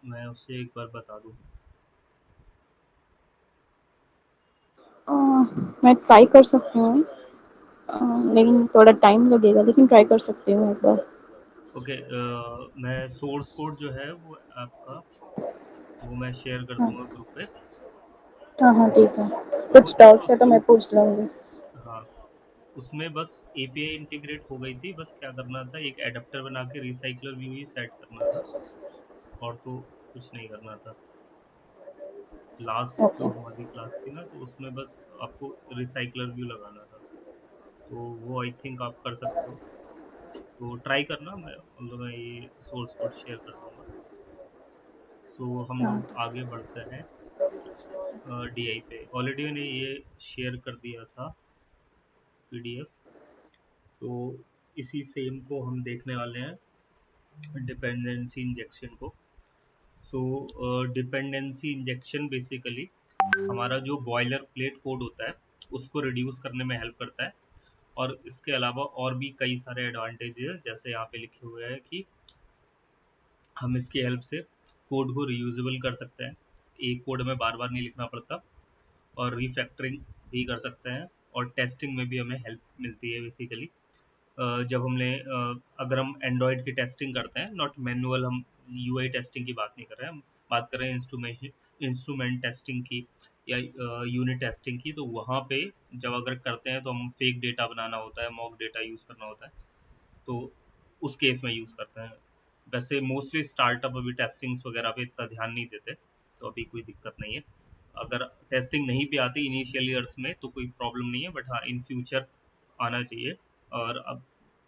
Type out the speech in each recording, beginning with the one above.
मैं उसे एक बार बता दूं। अ, मैं ट्राई कर सकती हूँ, लेकिन थोड़ा टाइम लगेगा, लेकिन ट्राई कर सकती हूँ एक बार। ओके, मैं सोर्स कोड जो है वो आपका, वो मैं शेयर कर हाँ दूंगा ग्रुप पे। हाँ हाँ, ठीक है। तो कुछ जस्ट डाउट्स है उस, तो मैं पूछ लूँगी। हाँ, उसमें बस एपीआई इंटीग्रेट हो गई थी, बस क्या करना था, एक एडेप्टर बना के रिसाइकलर व्यू ही सेट करना था, और तो कुछ नहीं करना था। लास्ट जो ओके। हमारी क्लास थी ना, तो उसमें बस आपको रिसाइकलर व्यू लगाना था, तो वो आई थिंक आप कर सकते हो। तो ट्राई करना, मैं मतलब मैं ये सोर्स कोड शेयर कर दूंगा। सो हम हाँ, लोग आगे बढ़ते हैं डीआई पे। ऑलरेडी मैंने ये शेयर कर दिया था पीडीएफ, तो इसी सेम को हम देखने वाले हैं, डिपेंडेंसी इंजेक्शन को। सो डिपेंडेंसी इंजेक्शन बेसिकली हमारा जो बॉयलर प्लेट कोड होता है उसको रिड्यूस करने में हेल्प करता है, और इसके अलावा और भी कई सारे एडवांटेजेस हैं, जैसे यहाँ पे लिखे हुए हैं कि हम इसकी हेल्प से कोड को रीयूजेबल कर सकते हैं, एक कोड में बार बार नहीं लिखना पड़ता, और रीफैक्टरिंग भी कर सकते हैं, और टेस्टिंग में भी हमें हेल्प मिलती है बेसिकली। जब हमने अगर हम एंड्रॉयड की टेस्टिंग करते हैं, नॉट मैनुअल, हम यूआई टेस्टिंग की बात नहीं कर रहे हैं, हम बात कर रहे हैं इंस्ट्रूमेंट टेस्टिंग की या यूनिट टेस्टिंग की, तो वहाँ पे जब अगर करते हैं तो हम फेक डेटा बनाना होता है, मॉक डेटा यूज़ करना होता है, तो उस केस में यूज़ करते हैं। वैसे मोस्टली स्टार्टअप अभी टेस्टिंग्स वगैरह पे इतना ध्यान नहीं देते, तो अभी कोई दिक्कत नहीं है। अगर टेस्टिंग नहीं भी आती इनिशियल ईयर्स में तो कोई प्रॉब्लम नहीं है, बट हाँ, इन फ्यूचर आना चाहिए। और अब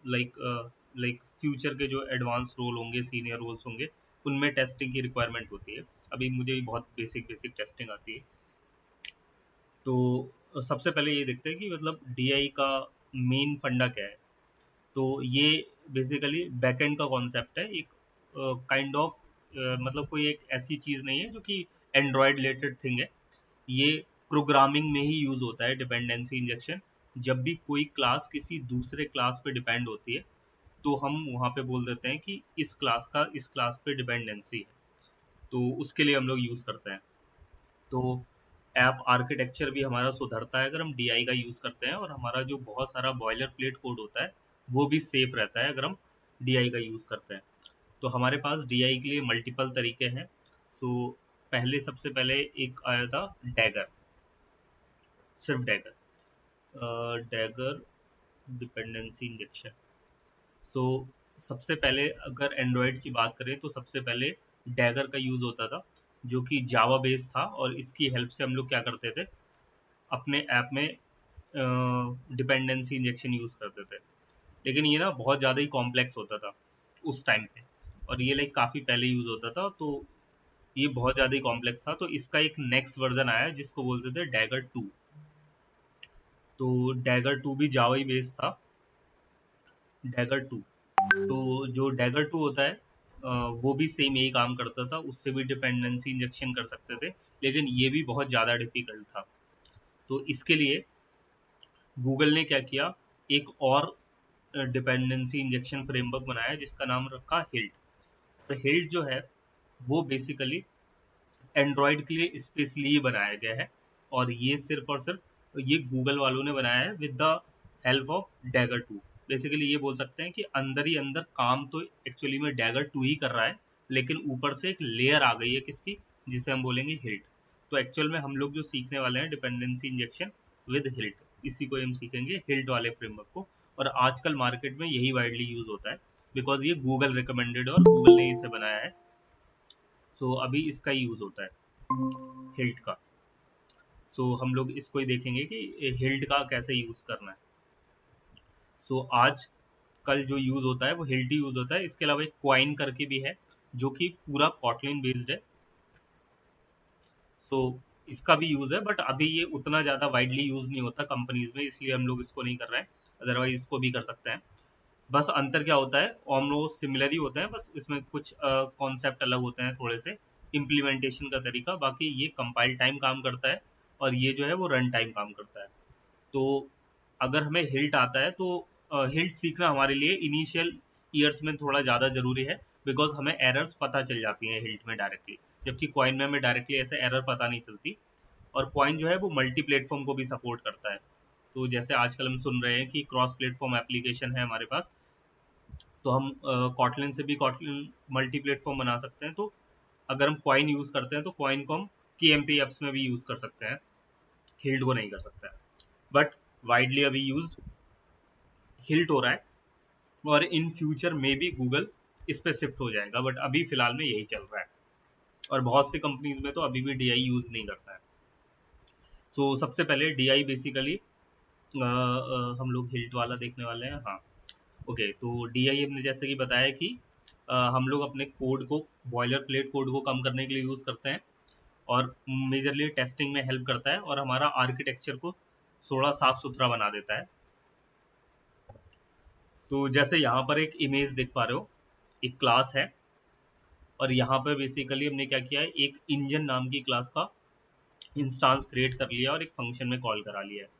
लाइक लाइक फ्यूचर के जो एडवांस रोल होंगे, सीनियर रोल्स होंगे, उनमें टेस्टिंग की रिक्वायरमेंट होती है। अभी मुझे भी बहुत बेसिक बेसिक टेस्टिंग आती है। तो सबसे पहले ये देखते हैं कि मतलब डीआई का मेन फंडा क्या है। तो ये बेसिकली बैकएंड का कॉन्सेप्ट है, एक काइंड ऑफ, मतलब कोई एक ऐसी चीज़ नहीं है जो कि एंड्रॉयड रिलेटेड थिंग है। ये प्रोग्रामिंग में ही यूज़ होता है डिपेंडेंसी इंजेक्शन। जब भी कोई क्लास किसी दूसरे क्लास पे डिपेंड होती है, तो हम वहाँ पे बोल देते हैं कि इस क्लास का इस क्लास पे डिपेंडेंसी है, तो उसके लिए हम लोग यूज़ करते हैं। तो ऐप आर्किटेक्चर भी हमारा सुधरता है अगर हम डीआई का यूज़ करते हैं, और हमारा जो बहुत सारा बॉयलर प्लेट कोड होता है वो भी सेफ रहता है अगर हम डीआई का यूज़ करते हैं। तो हमारे पास डीआई के लिए मल्टीपल तरीके हैं। सो पहले, सबसे पहले एक आया था डैगर, सिर्फ डैगर, डैगर डिपेंडेंसी इंजेक्शन। तो सबसे पहले अगर एंड्रॉयड की बात करें तो सबसे पहले डैगर का यूज़ होता था, जो कि जावा बेस्ड था, और इसकी हेल्प से हम लोग क्या करते थे, अपने ऐप में डिपेंडेंसी इंजेक्शन यूज़ करते थे। लेकिन ये ना बहुत ज़्यादा ही कॉम्प्लेक्स होता था उस टाइम पे, और ये लाइक काफ़ी पहले यूज़ होता था, तो ये बहुत ज़्यादा ही कॉम्प्लेक्स था। तो इसका एक नेक्स्ट वर्जन आया जिसको बोलते थे डैगर टू। तो डैगर टू भी जावा ही बेस्ड था, डैगर टू। तो जो डैगर टू होता है, वो भी सेम यही काम करता था, उससे भी डिपेंडेंसी इंजेक्शन कर सकते थे, लेकिन ये भी बहुत ज़्यादा डिफिकल्ट था। तो इसके लिए गूगल ने क्या किया, एक और डिपेंडेंसी इंजेक्शन फ्रेमवर्क बनाया जिसका नाम रखा हिल्ट। तो हिल्ट जो है वो बेसिकली एंड्रॉयड के लिए स्पेशली बनाया गया है, और ये सिर्फ और सिर्फ ये गूगल वालों ने बनाया है with the help of Dagger two. Basically ये बोल सकते हैं कि अंदर ही अंदर काम तो एक्चुअली में डैगर टू ही कर रहा है, लेकिन ऊपर से एक लेयर आ गई है किसकी, जिसे हम बोलेंगे हिल्ट। तो एक्चुअल में हम लोग जो सीखने वाले हैं डिपेंडेंसी इंजेक्शन विद हिल्ट, इसी को हम सीखेंगे, हिल्ट वाले फ्रेमवर्क को। और आजकल मार्केट में यही वाइडली यूज होता है, बिकॉज ये गूगल रिकमेंडेड और गूगल ने इसे बनाया है। सो अभी इसका यूज होता है, हिल्ट का। सो हम लोग इसको ही देखेंगे कि हिल्ट का कैसे यूज करना है। सो आज कल जो यूज होता है वो हिल्ट ही यूज होता है। इसके अलावा एक क्वाइन करके भी है जो कि पूरा कॉटलिन बेस्ड है, तो इसका भी यूज है, बट अभी ये उतना ज्यादा वाइडली यूज नहीं होता कंपनीज में, इसलिए हम लोग इसको नहीं कर रहे हैं। अदरवाइज इसको भी कर सकते हैं। बस अंतर क्या होता है, ऑलमोस्ट सिमिलर ही होते हैं, बस इसमें कुछ कॉन्सेप्ट अलग होते हैं थोड़े से, इम्प्लीमेंटेशन का तरीका। बाकी ये कंपाइल टाइम काम करता है, और ये जो है वो रन टाइम काम करता है। तो अगर हमें हिल्ट आता है तो हिल्ट सीखना हमारे लिए इनिशियल ईयर्स में थोड़ा ज़्यादा ज़रूरी है, बिकॉज हमें एरर्स पता चल जाती हैं हिल्ट में डायरेक्टली, जबकि कॉइन में हमें डायरेक्टली ऐसे एरर पता नहीं चलती। और कॉइन जो है वो मल्टी प्लेटफॉर्म को भी सपोर्ट करता है। तो जैसे आजकल हम सुन रहे हैं कि क्रॉस प्लेटफॉर्म एप्लीकेशन है हमारे पास, तो हम कॉटलिन से भी कॉटलिन मल्टी प्लेटफॉर्म बना सकते हैं। तो अगर हम कॉइन यूज करते हैं तो कॉइन को हम KMP एप्स में भी यूज कर सकते हैं, हिल्ट को नहीं कर सकते हैं। बट वाइडली अभी यूज हिल्ट हो रहा है, और इन फ्यूचर में भी गूगल इस पे शिफ्ट हो जाएगा, बट अभी फिलहाल में यही चल रहा है। और बहुत सी कंपनीज में तो अभी भी DI यूज नहीं करता है। सो सबसे पहले DI बेसिकली हम लोग हिल्ट वाला देखने वाले हैं। हाँ, ओके। तो DI हमने जैसे कि बताया कि हम लोग अपने कोड को, बॉयलर प्लेट कोड को कम करने के लिए यूज करते हैं, और मेजरली टेस्टिंग में हेल्प करता है, और हमारा आर्किटेक्चर को थोड़ा साफ सुथरा बना देता है। तो जैसे यहाँ पर एक इमेज देख पा रहे हो, एक क्लास है, और यहाँ पर बेसिकली हमने क्या किया है, एक इंजन नाम की क्लास का इंस्टांस क्रिएट कर लिया और एक फंक्शन में कॉल करा लिया है।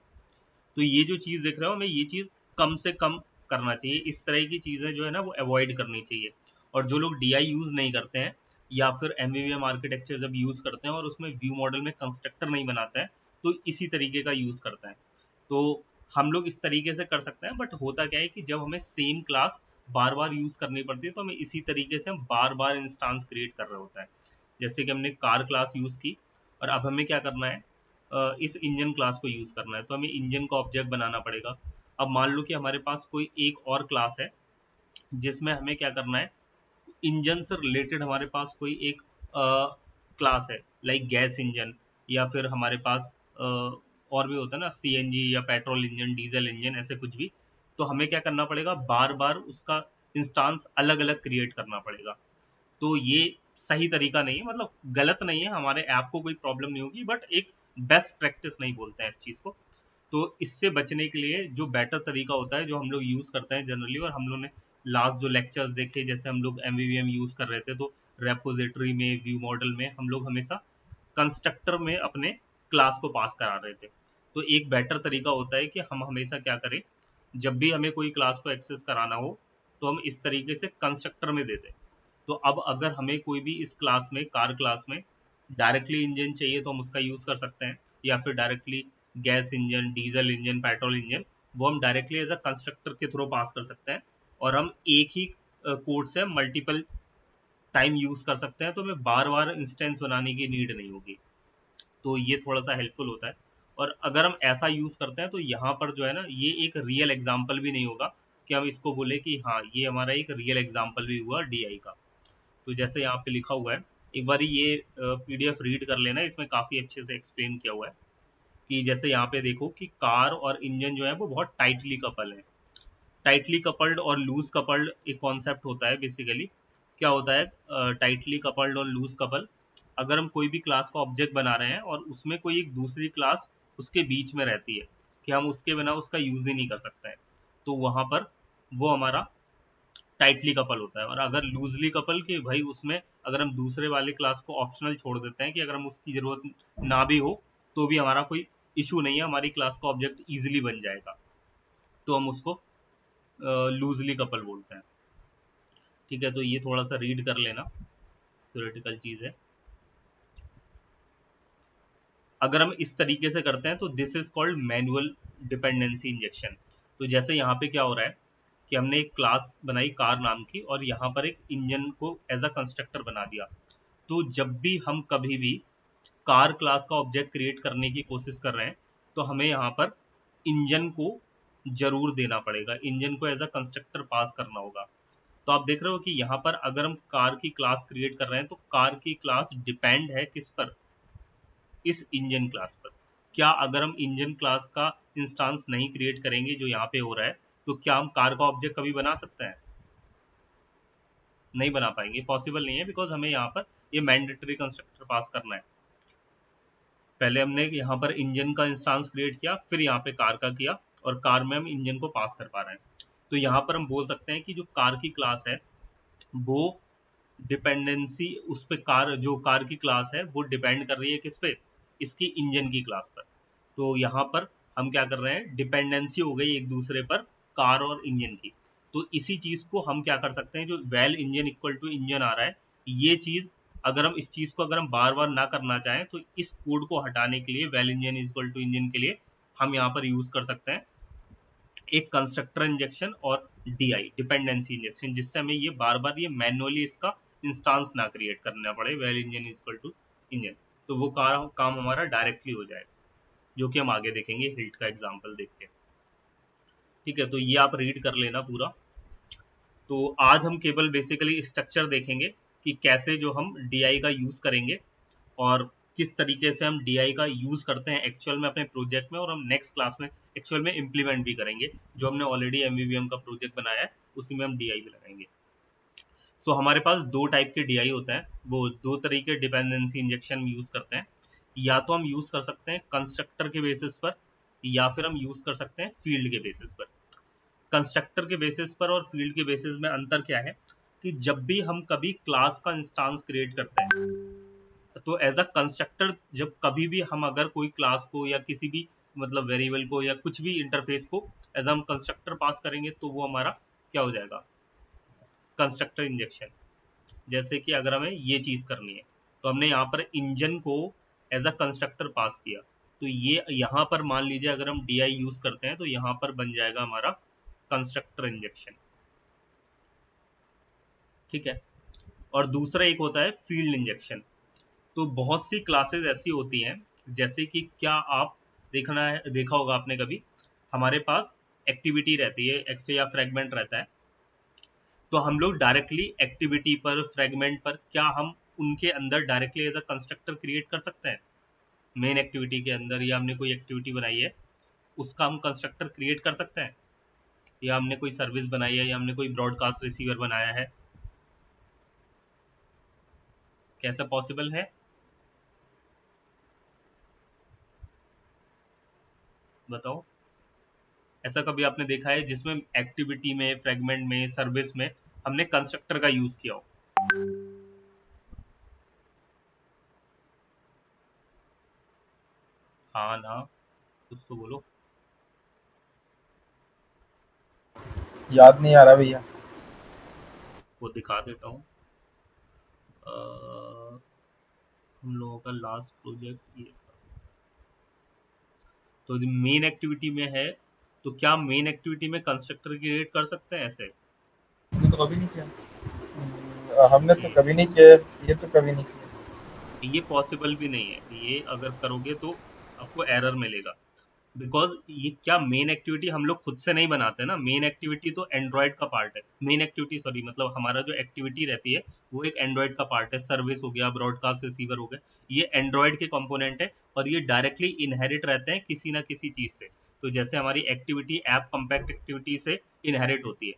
तो ये जो चीज़ देख रहे हो, हमें ये चीज़ कम से कम करना चाहिए। इस तरह की चीज़ें जो है ना वो अवॉइड करनी चाहिए। और जो लोग DI यूज़ नहीं करते हैं, या फिर MVVM आर्किटेक्चर जब यूज़ करते हैं और उसमें व्यू मॉडल में कंस्ट्रक्टर नहीं बनाते हैं, तो इसी तरीके का यूज़ करते हैं। तो हम लोग इस तरीके से कर सकते हैं, बट होता क्या है कि जब हमें सेम क्लास बार बार यूज़ करनी पड़ती है, तो हमें इसी तरीके से हम बार बार इंस्टांस क्रिएट कर रहे होता है। जैसे कि हमने कार क्लास यूज़ की, और अब हमें क्या करना है, इस इंजन क्लास को यूज़ करना है, तो हमें इंजन का ऑब्जेक्ट बनाना पड़ेगा। अब मान लो कि हमारे पास कोई एक और क्लास है जिसमें हमें क्या करना है, इंजन से रिलेटेड हमारे पास कोई एक क्लास है, लाइक गैस इंजन, या फिर हमारे पास और भी होता है ना, CNG या पेट्रोल इंजन, डीजल इंजन, ऐसे कुछ भी। तो हमें क्या करना पड़ेगा, बार बार उसका इंस्टांस अलग अलग क्रिएट करना पड़ेगा। तो ये सही तरीका नहीं है, मतलब गलत नहीं है, हमारे ऐप को कोई प्रॉब्लम नहीं होगी, बट एक बेस्ट प्रैक्टिस नहीं बोलते हैं इस चीज़ को। तो इससे बचने के लिए जो बेटर तरीका होता है, जो हम लोग यूज़ करते हैं जनरली, और हम लोग ने लास्ट जो लेक्चर्स देखे, जैसे हम लोग MVVM यूज़ कर रहे थे, तो रेपोजिटरी में, व्यू मॉडल में हम लोग हमेशा कंस्ट्रक्टर में अपने क्लास को पास करा रहे थे। तो एक बेटर तरीका होता है कि हम हमेशा क्या करें, जब भी हमें कोई क्लास को एक्सेस कराना हो, तो हम इस तरीके से कंस्ट्रक्टर में दे दें। तो अब अगर हमें कोई भी इस क्लास में, कार क्लास में, डायरेक्टली इंजन चाहिए तो हम उसका यूज़ कर सकते हैं, या फिर directly gas engine, diesel engine, petrol engine, वो हम डायरेक्टली एज अ कंस्ट्रक्टर के थ्रू पास कर सकते हैं। और हम एक ही कोड से मल्टीपल टाइम यूज़ कर सकते हैं, तो हमें बार बार इंस्टेंस बनाने की नीड नहीं होगी। तो ये थोड़ा सा हेल्पफुल होता है। और अगर हम ऐसा यूज़ करते हैं, तो यहाँ पर जो है ना, ये एक रियल एग्जाम्पल भी नहीं होगा कि हम इसको बोले कि हाँ ये हमारा एक रियल एग्जाम्पल भी हुआ DI का। तो जैसे यहाँ पे लिखा हुआ है, एक बार ये PDF रीड कर लेना, इसमें काफ़ी अच्छे से एक्सप्लेन किया हुआ है। कि जैसे यहाँ पे देखो कि कार और इंजन जो है वो बहुत टाइटली कपल है। टाइटली कपल्ड और लूज कपल्ड एक कॉन्सेप्ट होता है बेसिकली। क्या होता है टाइटली कपल्ड और लूज कपल, अगर हम कोई भी क्लास का ऑब्जेक्ट बना रहे हैं और उसमें कोई एक दूसरी क्लास उसके बीच में रहती है, कि हम उसके बिना उसका यूज ही नहीं कर सकते हैं, तो वहां पर वो हमारा टाइटली कपल होता है। और अगर लूजली कपल, कि भाई उसमें अगर हम दूसरे वाले क्लास को ऑप्शनल छोड़ देते हैं, कि अगर हम उसकी जरूरत ना भी हो तो भी हमारा कोई इशू नहीं है, हमारी क्लास का ऑब्जेक्ट इजीली बन जाएगा, तो हम उसको लूजली कपल बोलते हैं। ठीक है, तो ये थोड़ा सा रीड कर लेना, थ्योरेटिकल चीज है। अगर हम इस तरीके से करते हैं तो this is called manual dependency injection. तो जैसे यहाँ पे क्या हो रहा है कि हमने एक क्लास बनाई कार नाम की, और यहाँ पर एक इंजन को एज अ कंस्ट्रक्टर बना दिया। तो जब भी हम कभी भी कार क्लास का ऑब्जेक्ट क्रिएट करने की कोशिश कर रहे हैं, तो हमें यहाँ पर इंजन को जरूर देना पड़ेगा, इंजन को एज अ कंस्ट्रक्टर पास करना होगा। तो आप देख रहे हो कि यहाँ पर अगर हम कार की क्लास क्रिएट कर रहे हैं, तो कार की क्लास डिपेंड है किस पर, इस इंजन क्लास पर। क्या अगर हम इंजन क्लास का इंस्टांस नहीं क्रिएट करेंगे जो यहाँ पे हो रहा है, तो क्या हम कार का ऑब्जेक्ट कभी बना सकते हैं? नहीं बना पाएंगे, पॉसिबल नहीं है, बिकॉज हमें यहाँ पर ये मैंडेटरी कंस्ट्रक्टर पास करना है। पहले हमने यहाँ पर इंजन का इंस्टांस क्रिएट किया, फिर यहाँ पे कार का किया, और कार में हम इंजन को पास कर पा रहे हैं। तो यहाँ पर हम बोल सकते हैं कि जो कार की क्लास है वो डिपेंडेंसी, उस पे कार, जो कार की क्लास है वो डिपेंड कर रही है किस पे, इसकी इंजन की क्लास पर। तो यहाँ पर हम क्या कर रहे हैं, डिपेंडेंसी हो गई एक दूसरे पर कार और इंजन की। तो इसी चीज को हम क्या कर सकते हैं, जो well engine equal to engine आ रहा है, ये चीज अगर हम इस चीज को अगर हम बार बार ना करना चाहें तो इस कोड को हटाने के लिए val engine is equal to engine के लिए हम यहाँ पर यूज कर सकते हैं एक कंस्ट्रक्टर इंजेक्शन और डीआई डिपेंडेंसी इंजेक्शन, जिससे हमें ये बार बार ये मैनुअली इसका इंस्टांस ना क्रिएट करना पड़े val engine is equal to engine. तो वो काम हमारा डायरेक्टली हो जाएगा, जो कि हम आगे देखेंगे हिल्ट का एग्जांपल देख के। ठीक है, तो ये आप रीड कर लेना पूरा। तो आज हम केवल बेसिकली स्ट्रक्चर देखेंगे कि कैसे जो हम डीआई का यूज करेंगे और किस तरीके से हम डीआई का यूज करते हैं एक्चुअल में अपने प्रोजेक्ट में, और हम नेक्स्ट क्लास में एक्चुअल में इम्प्लीमेंट भी करेंगे। जो हमने ऑलरेडी एमवीवीएम का प्रोजेक्ट बनाया है उसी में हम डीआई भी लगाएंगे। सो हमारे पास दो टाइप के डीआई होते हैं, वो दो तरीके डिपेंडेंसी इंजेक्शन यूज करते हैं। या तो हम यूज कर सकते हैं कंस्ट्रक्टर के बेसिस पर, या फिर हम यूज कर सकते हैं फील्ड के बेसिस पर। कंस्ट्रक्टर के बेसिस पर और फील्ड के बेसिस में अंतर क्या है कि जब भी हम कभी क्लास का इंस्टांस क्रिएट करते हैं तो एज अ कंस्ट्रक्टर जब कभी भी हम अगर कोई क्लास को या किसी भी मतलब वेरिएबल को या कुछ भी इंटरफेस को एज हम कंस्ट्रक्टर पास करेंगे तो वो हमारा क्या हो जाएगा, कंस्ट्रक्टर इंजेक्शन। जैसे कि अगर हमें ये चीज करनी है तो हमने यहाँ पर इंजन को एज अ कंस्ट्रक्टर पास किया, तो ये यहाँ पर मान लीजिए अगर हम डीआई यूज करते हैं तो यहाँ पर बन जाएगा हमारा कंस्ट्रक्टर इंजेक्शन। ठीक है, और दूसरा एक होता है फील्ड इंजेक्शन। तो बहुत सी क्लासेस ऐसी होती हैं, जैसे कि क्या आप देखा होगा आपने कभी, हमारे पास एक्टिविटी रहती है एक्स या फ्रेगमेंट रहता है, तो हम लोग डायरेक्टली एक्टिविटी पर फ्रेगमेंट पर क्या हम उनके अंदर directly as a constructor create कर सकते हैं। मेन एक्टिविटी के अंदर या हमने कोई एक्टिविटी बनाई है उसका हम कंस्ट्रक्टर क्रिएट कर सकते हैं, या हमने कोई सर्विस बनाई है या हमने कोई ब्रॉडकास्ट रिसीवर बनाया है, कैसा पॉसिबल है बताओ। ऐसा कभी आपने देखा है जिसमें एक्टिविटी में फ्रेगमेंट में सर्विस में हमने कंस्ट्रक्टर का यूज किया हो। हाँ ना, कुछ तो बोलो। याद नहीं आ रहा भैया। वो दिखा देता हूँ। हम लोगों का लास्ट प्रोजेक्ट ये था, तो मेन एक्टिविटी में है, तो क्या मेन एक्टिविटी में कंस्ट्रक्टर क्रिएट कर सकते हैं ऐसे? हमने तो कभी नहीं किया। हमने तो कभी नहीं किया, ये तो कभी नहीं किया। ये पॉसिबल भी नहीं है, ये अगर करोगे तो आपको एरर मिलेगा, बिकॉज ये क्या मेन एक्टिविटी हम लोग खुद से नहीं बनाते ना। मेन एक्टिविटी तो एंड्रॉयड का पार्ट है, मेन एक्टिविटी सॉरी मतलब हमारा जो एक्टिविटी रहती है वो एक एंड्रॉयड का पार्ट है। सर्विस हो गया, ब्रॉडकास्ट रिसीवर हो गया, ये एंड्रॉयड के कंपोनेंट है और ये डायरेक्टली इनहेरिट रहते हैं किसी ना किसी चीज से। तो जैसे हमारी एक्टिविटी ऐप कॉम्पैक्ट एक्टिविटी से इनहेरिट होती है,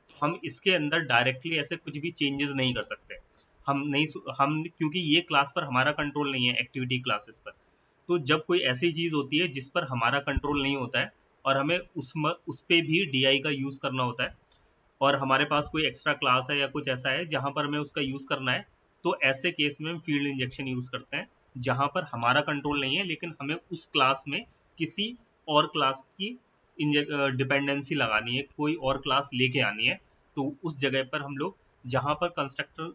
तो हम इसके अंदर डायरेक्टली ऐसे कुछ भी चेंजेस नहीं कर सकते। हम क्योंकि ये क्लास पर हमारा कंट्रोल नहीं है एक्टिविटी क्लासेस पर। तो जब कोई ऐसी चीज होती है जिस पर हमारा कंट्रोल नहीं होता है और हमें उस पे भी डीआई का यूज करना होता है, और हमारे पास कोई एक्स्ट्रा क्लास है या कुछ ऐसा है जहां पर हमें उसका यूज करना है, तो ऐसे केस में हम फील्ड इंजेक्शन यूज करते हैं जहां पर हमारा कंट्रोल नहीं है लेकिन हमें उस क्लास में किसी और क्लास की डिपेंडेंसी लगानी है, कोई और क्लास लेके आनी है। तो उस जगह पर हम लोग जहां पर कंस्ट्रक्टर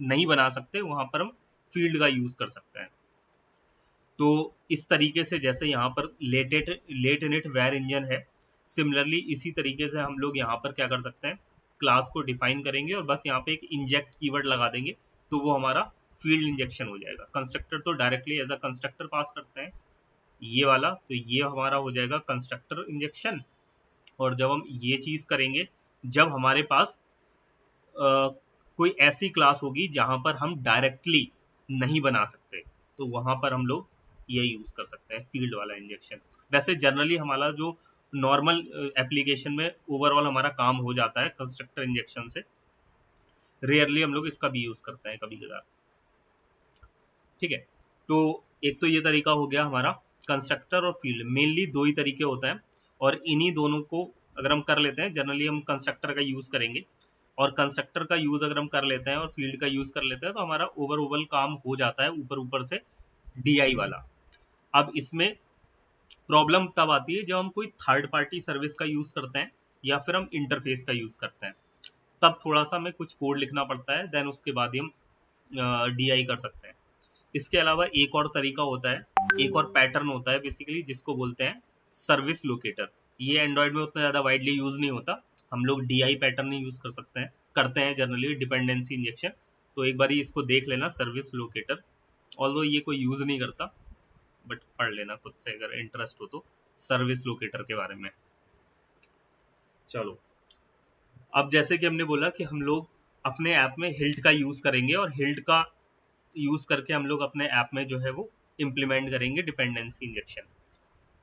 नहीं बना सकते वहां पर हम फील्ड का यूज कर सकते हैं। तो इस तरीके से जैसे यहाँ पर लेट इनिट वेर इंजन है, सिमिलरली इसी तरीके से हम लोग यहाँ पर क्या कर सकते हैं, क्लास को डिफाइन करेंगे और बस यहाँ पे एक इंजेक्ट कीवर्ड लगा देंगे तो वो हमारा फील्ड इंजेक्शन हो जाएगा। कंस्ट्रक्टर तो डायरेक्टली एज अ कंस्ट्रक्टर पास करते हैं ये वाला, तो ये हमारा हो जाएगा कंस्ट्रक्टर इंजेक्शन। और जब हम ये चीज करेंगे, जब हमारे पास कोई ऐसी क्लास होगी जहां पर हम डायरेक्टली नहीं बना सकते, तो वहां पर हम लोग ये यूज कर सकते हैं फील्ड वाला इंजेक्शन। वैसे जनरली हमारा जो नॉर्मल एप्लीकेशन में ओवरऑल हमारा काम हो जाता है कंस्ट्रक्टर इंजेक्शन से, रेयरली हम लोग इसका भी यूज करते हैं कभी कभार। ठीक है, तो एक तो ये तरीका हो गया हमारा कंस्ट्रक्टर और फील्ड, मेनली दो ही तरीके होते हैं और इन्हीं दोनों को अगर हम कर लेते हैं, जनरली हम कंस्ट्रक्टर का यूज करेंगे और कंस्ट्रक्टर का यूज अगर हम कर लेते हैं और फील्ड का यूज कर लेते हैं तो हमारा ओवरऑल काम हो जाता है ऊपर ऊपर से डीआई वाला। अब इसमें प्रॉब्लम तब आती है जब हम कोई थर्ड पार्टी सर्विस का यूज करते हैं या फिर हम इंटरफेस का यूज़ करते हैं, तब थोड़ा सा हमें कुछ कोड लिखना पड़ता है, देन उसके बाद ही हम DI कर सकते हैं। इसके अलावा एक और तरीका होता है, एक और पैटर्न होता है बेसिकली, जिसको बोलते हैं सर्विस लोकेटर। ये एंड्रॉयड में उतना ज़्यादा वाइडली यूज़ नहीं होता, हम लोग DI पैटर्न ही यूज़ कर सकते हैं, करते हैं जनरली, डिपेंडेंसी इंजेक्शन। तो एक बार इसको देख लेना, सर्विस लोकेटर, ऑल्दो ये कोई यूज़ नहीं करता, बट पढ़ लेना खुद से अगर इंटरेस्ट हो तो सर्विस लोकेटर के बारे में। चलो, अब जैसे कि हमने बोला कि हम लोग अपने ऐप में हिल्ट का यूज़ करेंगे, और हिल्ट का यूज़ करके हम लोग अपने ऐप में जो है वो इम्प्लीमेंट करेंगे डिपेंडेंसी इंजेक्शन।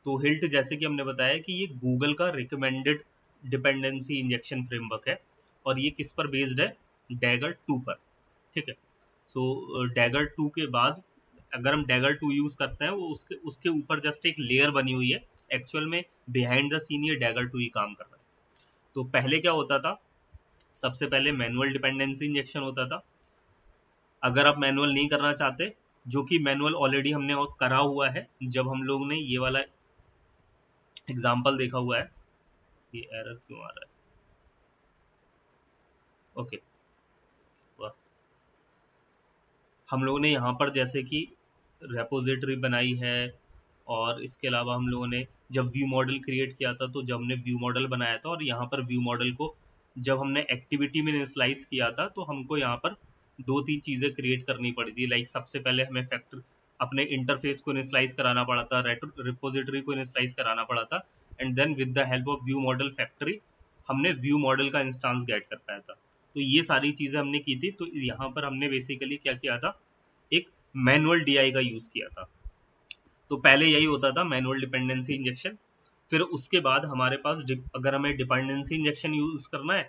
तो हिल्ट, जैसे कि हमने बताया कि ये गूगल का रिकमेंडेड डिपेंडेंसी इंजेक्शन फ्रेमवर्क है, और ये किस पर बेस्ड है, डैगर 2 पर, ठीक है। सो डैगर 2 के बाद अगर हम डैगर 2 यूज़ करते हैं, वो उसके उसके ऊपर जस्ट एक लेयर बनी हुई है, एक्चुअल में बिहाइंड द सीन ये डैगर 2 ही काम कर रहा है। तो पहले क्या होता था, सबसे पहले मैनुअल डिपेंडेंसी इंजेक्शन होता था। अगर आप मैनुअल नहीं करना चाहते, जो कि मैनुअल ऑलरेडी हमने करा हुआ है, जब हम लोग ने ये वाला एग्जाम्पल देखा हुआ है, ये एरर क्यों आ रहा है, ओके, हम लोगों ने यहाँ पर जैसे कि रेपोजिटरी बनाई है, और इसके अलावा हम लोगों ने जब व्यू मॉडल क्रिएट किया था, तो जब हमने व्यू मॉडल बनाया था, और यहाँ पर व्यू मॉडल को जब हमने एक्टिविटी में इनिशियलाइज किया था, तो हमको यहाँ पर 2-3 चीज़ें क्रिएट करनी पड़ी थी। लाइक सबसे पहले हमें फैक्टर अपने इंटरफेस को इनिशियलाइज कराना पड़ा था, रिपोजिटरी को इनिशियलाइज कराना पड़ा था, and then with the help of view model factory हमने व्यू मॉडल का इंस्टांस गेट कर पाया था। तो ये सारी चीज़ें हमने की थी। तो यहाँ पर हमने बेसिकली क्या किया था, एक मैनुअल DI का यूज़ किया था। तो पहले यही होता था, मैनुअल डिपेंडेंसी इंजेक्शन। फिर उसके बाद हमारे पास अगर हमें डिपेंडेंसी इंजेक्शन यूज़ करना है,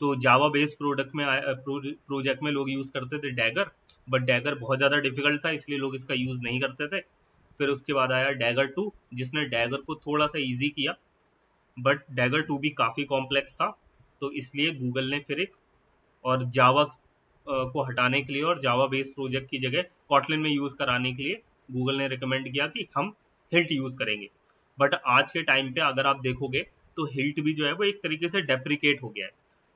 तो जावा बेस्ड प्रोजेक्ट में लोग यूज़ करते थे डैगर, बट डैगर बहुत ज़्यादा डिफिकल्ट था, इसलिए लोग इसका यूज़ नहीं करते थे। फिर उसके बाद आया डैगर 2, जिसने डैगर को थोड़ा सा ईजी किया, बट डैगर 2 भी काफ़ी कॉम्प्लेक्स था, तो इसलिए गूगल ने फिर एक, और जावा को हटाने के लिए और जावा बेस्ड प्रोजेक्ट की जगह कॉटलिन में यूज़ कराने के लिए गूगल ने रिकमेंड किया कि हम हिल्ट यूज़ करेंगे। बट आज के टाइम पे अगर आप देखोगे, तो हिल्ट भी जो है वो एक तरीके से डेप्रिकेट हो गया है।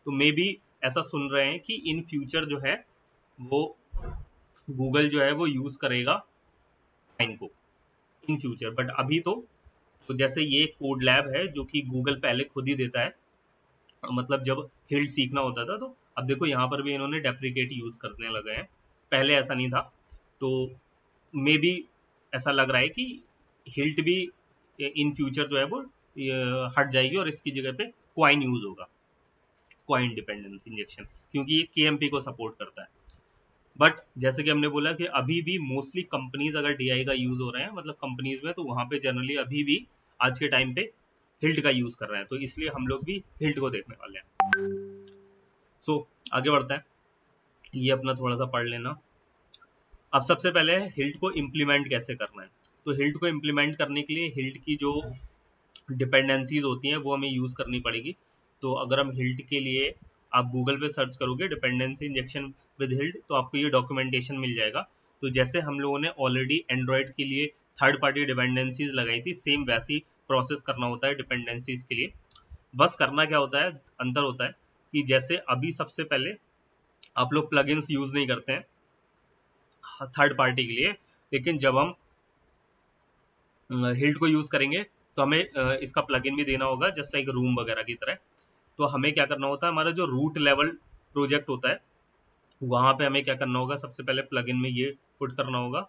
तो मे बी ऐसा सुन रहे हैं कि इन फ्यूचर जो है वो गूगल जो है वो यूज़ करेगा फाइन को इन फ्यूचर, बट अभी तो जैसे ये कोड लैब है जो कि गूगल पहले खुद ही देता है, मतलब जब हिल्ट सीखना होता था, तो अब देखो यहाँ पर भी इन्होंने डेप्रिकेट यूज़ करने लगे हैं, पहले ऐसा नहीं था। तो मे बी ऐसा लग रहा है कि हिल्ट भी इन फ्यूचर जो है वो हट जाएगी, और इसकी जगह पे क्वाइन यूज़ होगा, क्वाइन डिपेंडेंसी इंजेक्शन, क्योंकि ये KMP को सपोर्ट करता है। बट जैसे कि हमने बोला कि अभी भी मोस्टली कंपनीज अगर DI का यूज़ हो रहे हैं, मतलब कंपनीज में, तो वहाँ पे जनरली अभी भी आज के टाइम पे हिल्ट का यूज़ कर रहे हैं, तो इसलिए हम लोग भी हिल्ट को देखने वाले हैं। सो आगे बढ़ते हैं, ये अपना थोड़ा सा पढ़ लेना। अब सबसे पहले हिल्ट को इम्प्लीमेंट कैसे करना है। तो हिल्ट को इम्प्लीमेंट करने के लिए हिल्ट की जो डिपेंडेंसीज होती हैं वो हमें यूज़ करनी पड़ेगी। तो अगर हम हिल्ट के लिए आप गूगल पे सर्च करोगे डिपेंडेंसी इंजेक्शन विद हिल्ट, तो आपको ये डॉक्यूमेंटेशन मिल जाएगा। तो जैसे हम लोगों ने ऑलरेडी एंड्रॉयड के लिए थर्ड पार्टी डिपेंडेंसीज लगाई थी, सेम वैसी प्रोसेस करना होता है डिपेंडेंसीज के लिए। बस करना क्या होता है, अंतर होता है कि जैसे अभी सबसे पहले आप लोग प्लगइन्स यूज़ नहीं करते हैं थर्ड पार्टी के लिए, लेकिन जब हम हिल्ट को यूज़ करेंगे तो हमें इसका प्लगइन भी देना होगा, जस्ट लाइक रूम वगैरह की तरह। तो हमें क्या करना होता है, हमारा जो रूट लेवल प्रोजेक्ट होता है वहाँ पे हमें क्या करना होगा, सबसे पहले प्लगइन में ये पुट करना होगा।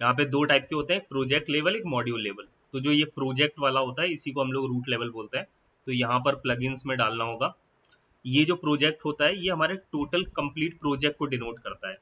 यहाँ पे 2 टाइप के होते हैं, प्रोजेक्ट लेवल, एक मॉड्यूल लेवल। तो जो ये प्रोजेक्ट वाला होता है इसी को हम लोग रूट लेवल बोलते हैं। तो यहाँ पर प्लगइन्स में डालना होगा। ये जो प्रोजेक्ट होता है ये हमारे टोटल कंप्लीट प्रोजेक्ट को डिनोट करता है,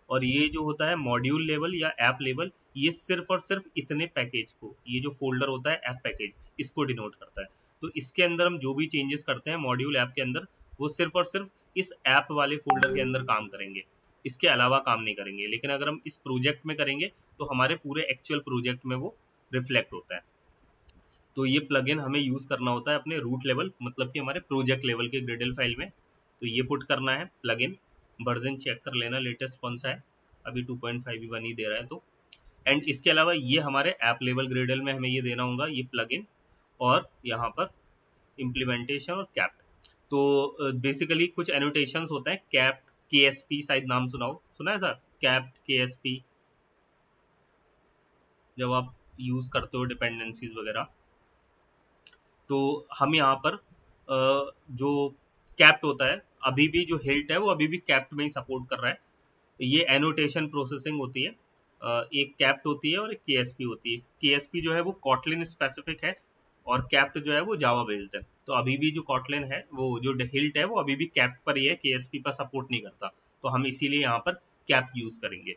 और ये जो होता है मॉड्यूल लेवल या ऐप लेवल, ये सिर्फ और सिर्फ इतने पैकेज को, ये जो फोल्डर होता है ऐप पैकेज, इसको डिनोट करता है। तो इसके अंदर हम जो भी चेंजेस करते हैं मॉड्यूल ऐप के अंदर, वो सिर्फ और सिर्फ इस ऐप वाले फोल्डर के अंदर काम करेंगे, इसके अलावा काम नहीं करेंगे। लेकिन अगर हम इस प्रोजेक्ट में करेंगे तो हमारे पूरे एक्चुअल प्रोजेक्ट में वो रिफ्लेक्ट होता है। तो ये प्लगइन हमें यूज़ करना होता है अपने रूट लेवल, मतलब कि हमारे प्रोजेक्ट लेवल के ग्रेडल फाइल में। तो ये पुट करना है प्लगइन, वर्जन चेक कर लेना लेटेस्ट कौन सा है, अभी 2.5 ही दे रहा है। तो एंड इसके अलावा ये हमारे ऐप लेवल ग्रेडल में हमें ये देना होगा, ये प्लगइन। और यहाँ पर इम्प्लीमेंटेशन और कैप्ट। तो बेसिकली कुछ एनोटेशंस होते हैं, कैप्ट, KSP, शायद नाम सुना है सर, कैप्ट, KSP, जब आप यूज करते हो डिपेंडेंसीज वगैरह। तो हम यहाँ पर जो कैप्ट होता है, अभी भी जो हिल्ट है वो अभी भी कैप्ट में ही सपोर्ट कर रहा है। ये एनोटेशन प्रोसेसिंग होती है, एक कैप्ट होती है और एक KSP होती है। KSP जो है वो कॉटलिन स्पेसिफिक है और कैप्ट जो है वो जावा बेस्ड है। तो अभी भी जो कॉटलिन है, वो जो हिल्ट है वो अभी भी कैप्ट पर ही है, KSP पर सपोर्ट नहीं करता। तो हम इसीलिए यहाँ पर कैप्ट यूज करेंगे।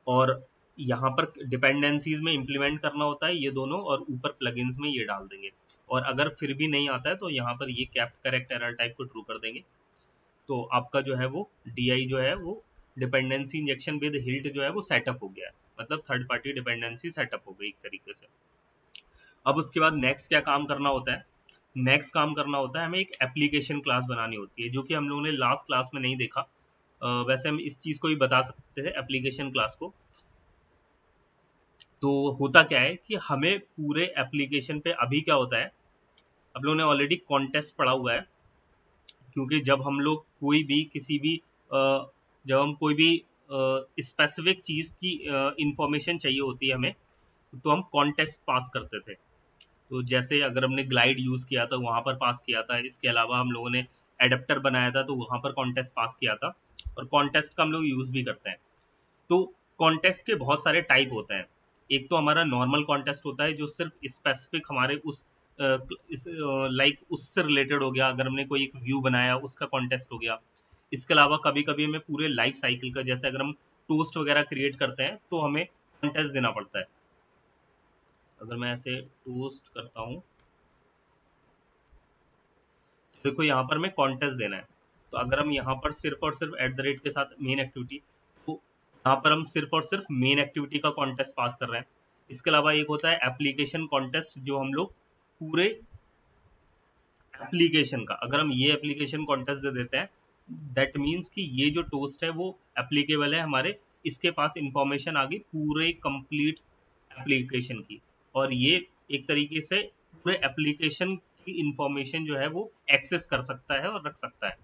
और यहाँ पर डिपेंडेंसीज में इंप्लीमेंट करना होता है ये दोनों, और ऊपर प्लगइन्स में ये डाल देंगे। और अगर फिर भी नहीं आता है तो यहाँ पर ये कैप्ट करेक्ट एरर टाइप को ट्रू कर देंगे। तो आपका जो है वो DI जो है वो डिपेंडेंसी इंजेक्शन विद हिल्ट जो है वो सेटअप हो गया है, मतलब थर्ड पार्टी डिपेंडेंसी सेटअप हो गई एक तरीके से। अब उसके बाद नेक्स्ट क्या काम करना होता है? नेक्स्ट काम करना होता है हमें एक एप्लीकेशन क्लास बनानी होती है, जो कि हम लोगों ने लास्ट क्लास में नहीं देखा। वैसे हम इस चीज को भी बता सकते थे एप्लीकेशन क्लास को। तो होता क्या है कि हमें पूरे एप्लीकेशन पे अभी क्या होता है, आप लोगों ने ऑलरेडी कॉन्टेस्ट पढ़ा हुआ है, क्योंकि जब हम लोग कोई भी किसी भी जब हम कोई भी स्पेसिफिक चीज की इंफॉर्मेशन चाहिए होती है हमें, तो हम कॉन्टेस्ट पास करते थे। तो जैसे अगर हमने ग्लाइड यूज किया था वहां पर पास किया था, इसके अलावा हम लोगों ने एडेप्टर बनाया था तो वहां पर कॉन्टेस्ट पास किया था, और कॉन्टेस्ट का हम लोग यूज भी करते हैं। तो कॉन्टेस्ट के बहुत सारे टाइप होते हैं। एक तो हमारा नॉर्मल कॉन्टेस्ट होता है जो सिर्फ स्पेसिफिक हमारे उस लाइक उससे रिलेटेड हो गया, अगर हमने कोई एक व्यू बनाया उसका कॉन्टेस्ट हो गया। इसके अलावा कभी कभी हमें पूरे लाइफ साइकिल का, जैसे अगर हम टोस्ट वगैरह क्रिएट करते हैं तो हमें कॉन्टेस्ट देना पड़ता है। अगर मैं ऐसे टोस्ट करता हूँ तो देखो यहाँ पर मैं कॉन्टेस्ट देना है। तो अगर हम यहाँ पर सिर्फ और सिर्फ @ के साथ मेन एक्टिविटी, तो यहाँ पर हम सिर्फ और सिर्फ मेन एक्टिविटी का कॉन्टेस्ट पास कर रहे हैं। इसके अलावा एक होता है एप्लीकेशन कॉन्टेस्ट, जो हम लोग पूरे एप्लीकेशन का, अगर हम ये एप्लीकेशन कॉन्टेस्ट दे देते हैं, दैट मीन्स कि ये जो टोस्ट है वो एप्लीकेबल है हमारे, इसके पास इंफॉर्मेशन आ गई पूरे कंप्लीट एप्लीकेशन की, और ये एक तरीके से पूरे एप्लीकेशन की इंफॉर्मेशन जो है वो एक्सेस कर सकता है और रख सकता है।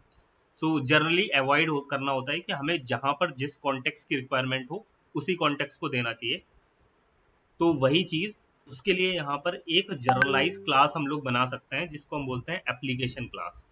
सो जनरली अवॉइड करना होता है कि हमें जहां पर जिस कॉन्टेक्स्ट की रिक्वायरमेंट हो उसी कॉन्टेक्स्ट को देना चाहिए। तो वही चीज, उसके लिए यहाँ पर एक जनरलाइज क्लास हम लोग बना सकते हैं जिसको हम बोलते हैं एप्लीकेशन क्लास।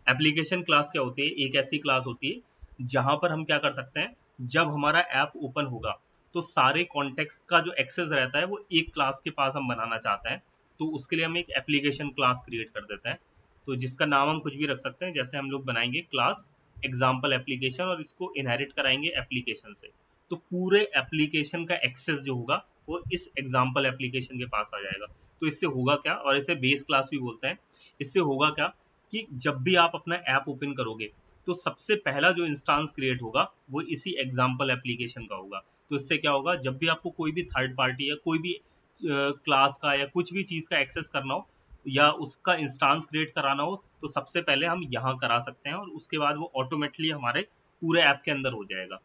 एप्लीकेशन क्लास क्या होती है? एक ऐसी क्लास होती है जहां पर हम क्या कर सकते हैं, जब हमारा ऐप ओपन होगा तो सारे कॉन्टेक्स्ट का जो एक्सेस रहता है वो एक क्लास के पास हम बनाना चाहते हैं। तो उसके लिए हम एक एप्लीकेशन क्लास क्रिएट कर देते हैं, तो जिसका नाम हम कुछ भी रख सकते हैं। जैसे हम लोग बनाएंगे क्लास एग्जाम्पल एप्लीकेशन और इसको इनहेरिट कराएंगे एप्लीकेशन से, तो पूरे एप्लीकेशन का एक्सेस जो होगा वो इस एग्जाम्पल एप्लीकेशन के पास आ जाएगा। तो इससे होगा क्या, और इसे बेस क्लास भी बोलते हैं, इससे होगा क्या कि जब भी आप अपना ऐप ओपन करोगे तो सबसे पहला जो इंस्टांस क्रिएट होगा वो इसी एग्जाम्पल एप्लीकेशन का होगा। तो इससे क्या होगा, जब भी आपको कोई भी थर्ड पार्टी या कोई भी क्लास का या कुछ भी चीज का एक्सेस करना हो या उसका इंस्टांस क्रिएट कराना हो, तो सबसे पहले हम यहाँ करा सकते हैं और उसके बाद वो ऑटोमेटिकली हमारे पूरे ऐप के अंदर हो जाएगा।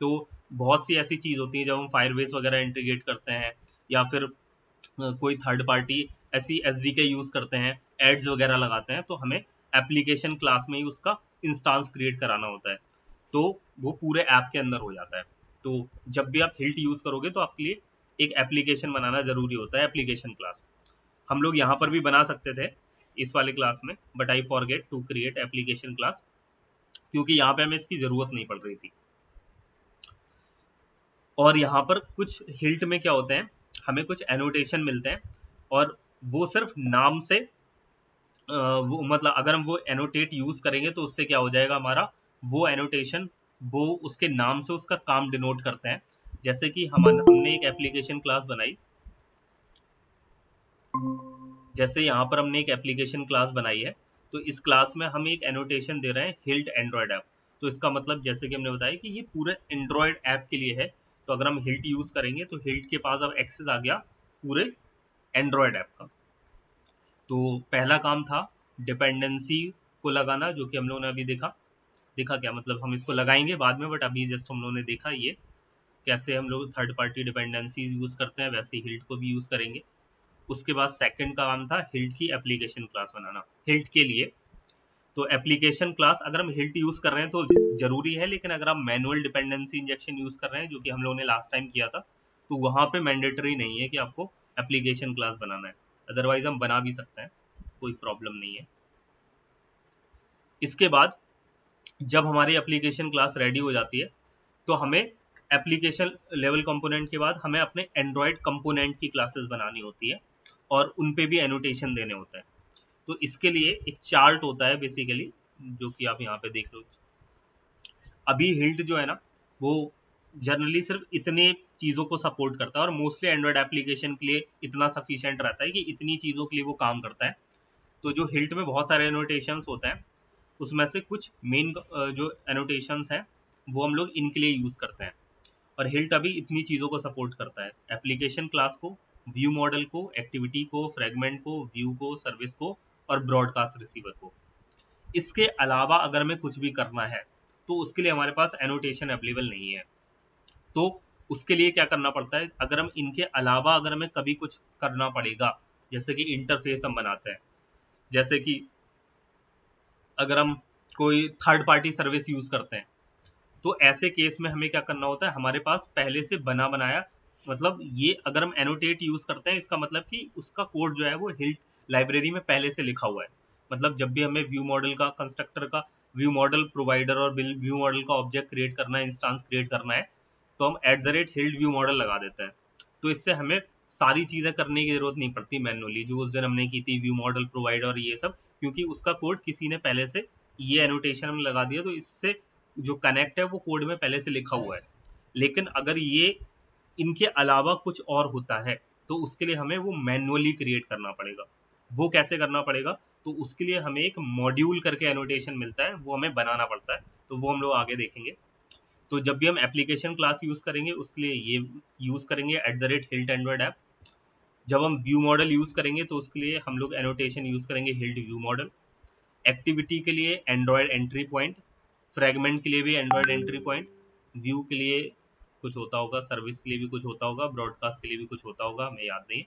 तो बहुत सी ऐसी चीज होती है जब हम फायरबेस वगैरह इंटीग्रेट करते हैं, या फिर कोई थर्ड पार्टी ऐसी SDK यूज करते हैं, एड्स वगैरह लगाते हैं, तो हमें एप्लीकेशन क्लास में ही उसका इंस्टांस क्रिएट कराना होता है, तो वो पूरे ऐप के अंदर हो जाता है। तो जब भी आप हिल्ट यूज करोगे तो आपके लिए एक एप्लीकेशन बनाना जरूरी होता है, एप्लीकेशन क्लास। हम लोग यहाँ पर भी बना सकते थे इस वाले क्लास में, but I forget to create application class, क्योंकि यहाँ पे हमें इसकी जरूरत नहीं पड़ रही थी। और यहाँ पर कुछ हिल्ट में क्या होते हैं, हमें कुछ एनोटेशन मिलते हैं, और वो सिर्फ नाम से वो मतलब अगर हम वो एनोटेट यूज करेंगे तो उससे क्या हो जाएगा, हमारा वो एनोटेशन वो उसके नाम से उसका काम डिनोट करते हैं। जैसे कि हमने एक एप्लीकेशन क्लास बनाई, जैसे यहाँ पर हमने एक एप्लीकेशन क्लास बनाई है, तो इस क्लास में हम एक एनोटेशन दे रहे हैं हिल्ट एंड्रॉयड ऐप। तो इसका मतलब जैसे कि हमने बताया कि ये पूरे एंड्रॉयड ऐप के लिए है, तो अगर हम हिल्ट यूज करेंगे तो हिल्ट के पास अब एक्सेस आ गया पूरे एंड्रॉयड ऐप का। तो पहला काम था डिपेंडेंसी को लगाना, जो कि हम लोगों ने अभी देखा क्या मतलब, हम इसको लगाएंगे बाद में, बट अभी जस्ट हम लोगों ने देखा ये कैसे हम लोग थर्ड पार्टी डिपेंडेंसी यूज करते हैं, वैसे हिल्ट को भी यूज करेंगे। उसके बाद सेकंड का काम था हिल्ट की एप्लीकेशन क्लास बनाना हिल्ट के लिए। तो एप्लीकेशन क्लास अगर हम हिल्ट यूज कर रहे हैं तो जरूरी है, लेकिन अगर आप मैनुअल डिपेंडेंसी इंजेक्शन यूज कर रहे हैं जो कि हम लोगों ने लास्ट टाइम किया था, तो वहां पे मैंडेटरी नहीं है कि आपको एप्लीकेशन क्लास बनाना है, अदरवाइज हम बना भी सकते हैं, कोई प्रॉब्लम नहीं है। इसके बाद जब हमारी एप्लीकेशन क्लास रेडी हो जाती है तो हमें एप्लीकेशन लेवल कंपोनेंट के बाद हमें अपने एंड्रॉयड कंपोनेंट की क्लासेस बनानी होती है और उन पे भी एनोटेशन देने होते हैं। तो इसके लिए एक चार्ट होता है बेसिकली, जो कि आप यहाँ पे देख लो। अभी हिल्ट जो है ना वो जनरली सिर्फ इतने चीज़ों को सपोर्ट करता है और मोस्टली एंड्रॉयड एप्लीकेशन के लिए इतना सफिशिएंट रहता है कि इतनी चीज़ों के लिए वो काम करता है। तो जो हिल्ट में बहुत सारे एनोटेशंस होते हैं उसमें से कुछ मेन जो एनोटेशंस हैं वो हम लोग इनके लिए यूज़ करते हैं। और हिल्ट अभी इतनी चीज़ों को सपोर्ट करता है, एप्लीकेशन क्लास को, व्यू मॉडल को, एक्टिविटी को, फ्रेगमेंट को, व्यू को, सर्विस को और ब्रॉडकास्ट रिसीवर को। इसके अलावा अगर हमें कुछ भी करना है तो उसके लिए हमारे पास एनोटेशन अवेलेबल नहीं है। तो उसके लिए क्या करना पड़ता है, अगर हम इनके अलावा अगर हमें कभी कुछ करना पड़ेगा, जैसे कि इंटरफेस हम बनाते हैं, जैसे कि अगर हम कोई थर्ड पार्टी सर्विस यूज करते हैं, तो ऐसे केस में हमें क्या करना होता है, हमारे पास पहले से बना बनाया, मतलब ये अगर हम एनोटेट यूज करते हैं इसका मतलब कि उसका कोड जो है वो हिल्ट लाइब्रेरी में पहले से लिखा हुआ है। मतलब जब भी हमें व्यू मॉडल का, कंस्ट्रक्टर का, व्यू मॉडल प्रोवाइडर और व्यू मॉडल का ऑब्जेक्ट क्रिएट करना है, इंस्टांस क्रिएट करना है, तो हम @हिल्ट व्यू मॉडल लगा देते हैं। तो इससे हमें सारी चीजें करने की जरूरत नहीं पड़ती मैनुअली, जो उस दिन हमने की थी व्यू मॉडल प्रोवाइडर और ये सब, क्योंकि उसका कोड किसी ने पहले से ये एनोटेशन हम लगा दिया, तो इससे जो कनेक्ट है वो कोड में पहले से लिखा हुआ है। लेकिन अगर ये इनके अलावा कुछ और होता है तो उसके लिए हमें वो मैनुअली क्रिएट करना पड़ेगा। वो कैसे करना पड़ेगा, तो उसके लिए हमें एक मॉड्यूल करके एनोटेशन मिलता है, वो हमें बनाना पड़ता है, तो वो हम लोग आगे देखेंगे। तो जब भी हम एप्लीकेशन क्लास यूज करेंगे उसके लिए ये यूज करेंगे @हिल्ट एंड्रॉइड ऐप। जब हम व्यू मॉडल यूज करेंगे तो उसके लिए हम लोग एनोटेशन यूज करेंगे हिल्ट व्यू मॉडल। एक्टिविटी के लिए एंड्रॉयड एंट्री पॉइंट, फ्रेगमेंट के लिए भी एंड्रॉयड एंट्री पॉइंट, व्यू के लिए कुछ होता होगा, सर्विस के लिए भी कुछ होता होगा, ब्रॉडकास्ट के लिए भी कुछ होता होगा, हमें याद नहीं,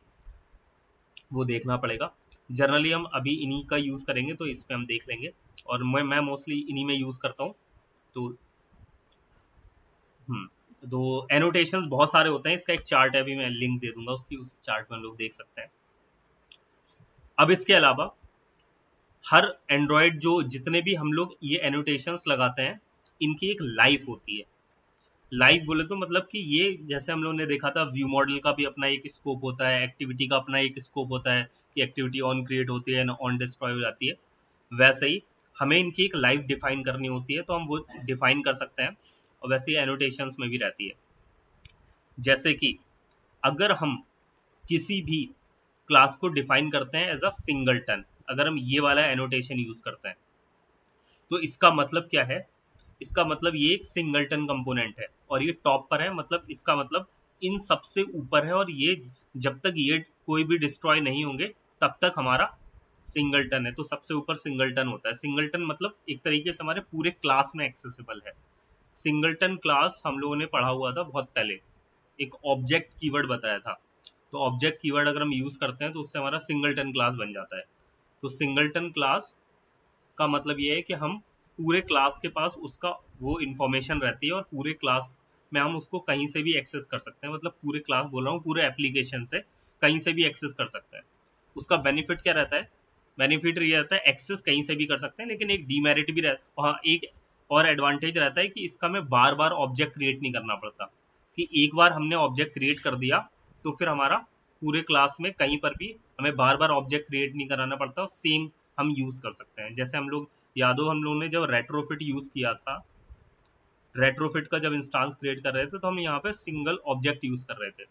वो देखना पड़ेगा। जनरली हम अभी इन्हीं का यूज करेंगे तो इस पे हम देख लेंगे, और मैं मोस्टली इन्हीं में यूज करता हूँ। तो एनोटेशंस बहुत सारे होते हैं, इसका एक चार्ट है, अभी मैं लिंक दे दूंगा उसकी, उस चार्ट में हम लोग देख सकते हैं। अब इसके अलावा हर एंड्रॉयड जो जितने भी हम लोग ये एनोटेशंस लगाते हैं इनकी एक लाइफ होती है। लाइफ बोले तो मतलब कि ये जैसे हम लोग ने देखा था व्यू मॉडल का भी अपना एक स्कोप होता है, एक्टिविटी का अपना एक स्कोप होता है कि एक्टिविटी ऑन क्रिएट होती है, ऑन डिस्ट्रॉय हो जाती है, वैसे ही हमें इनकी एक लाइफ डिफाइन करनी होती है, तो हम वो डिफाइन कर सकते हैं, और वैसे ही एनोटेशंस में भी रहती है। जैसे कि अगर हम किसी भी क्लास को डिफाइन करते हैं एज अ सिंगलटन, अगर हम ये वाला एनोटेशन यूज करते हैं तो इसका मतलब क्या है, इसका मतलब ये एक सिंगलटन कंपोनेंट है और ये टॉप पर है, मतलब इसका मतलब इन सबसे ऊपर है, और ये जब तक ये कोई भी डिस्ट्रॉय नहीं होंगे तब तक हमारा सिंगलटन है। तो सबसे ऊपर सिंगलटन होता है। सिंगलटन मतलब एक तरीके से हमारे पूरे क्लास में एक्सेसिबल है। सिंगलटन क्लास हम लोगों ने पढ़ा हुआ था बहुत पहले, एक ऑब्जेक्ट कीवर्ड बताया था। तो ऑब्जेक्ट कीवर्ड अगर हम यूज करते हैं तो उससे हमारा सिंगलटन क्लास बन जाता है। तो सिंगलटन क्लास का मतलब ये है कि हम पूरे क्लास के पास उसका वो इन्फॉर्मेशन रहती है और पूरे क्लास में हम उसको कहीं से भी एक्सेस कर सकते हैं, मतलब पूरे क्लास बोल रहा हूँ, पूरे एप्लीकेशन से कहीं से भी एक्सेस कर सकते हैं। उसका बेनिफिट क्या रहता है, बेनिफिट ये रहता है एक्सेस कहीं से भी कर सकते हैं, लेकिन एक डीमेरिट भी रहता है, एक और एडवांटेज रहता है कि इसका हमें बार बार ऑब्जेक्ट क्रिएट नहीं करना पड़ता, कि एक बार हमने ऑब्जेक्ट क्रिएट कर दिया तो फिर हमारा पूरे क्लास में कहीं पर भी हमें बार बार ऑब्जेक्ट क्रिएट नहीं कराना पड़ता, सेम हम यूज कर सकते हैं। जैसे हम लोग याद हो, हम लोगों ने जब रेट्रोफिट यूज किया था, रेट्रोफिट का जब इंस्टांस क्रिएट कर रहे थे तो हम यहाँ पे सिंगल ऑब्जेक्ट यूज कर रहे थे।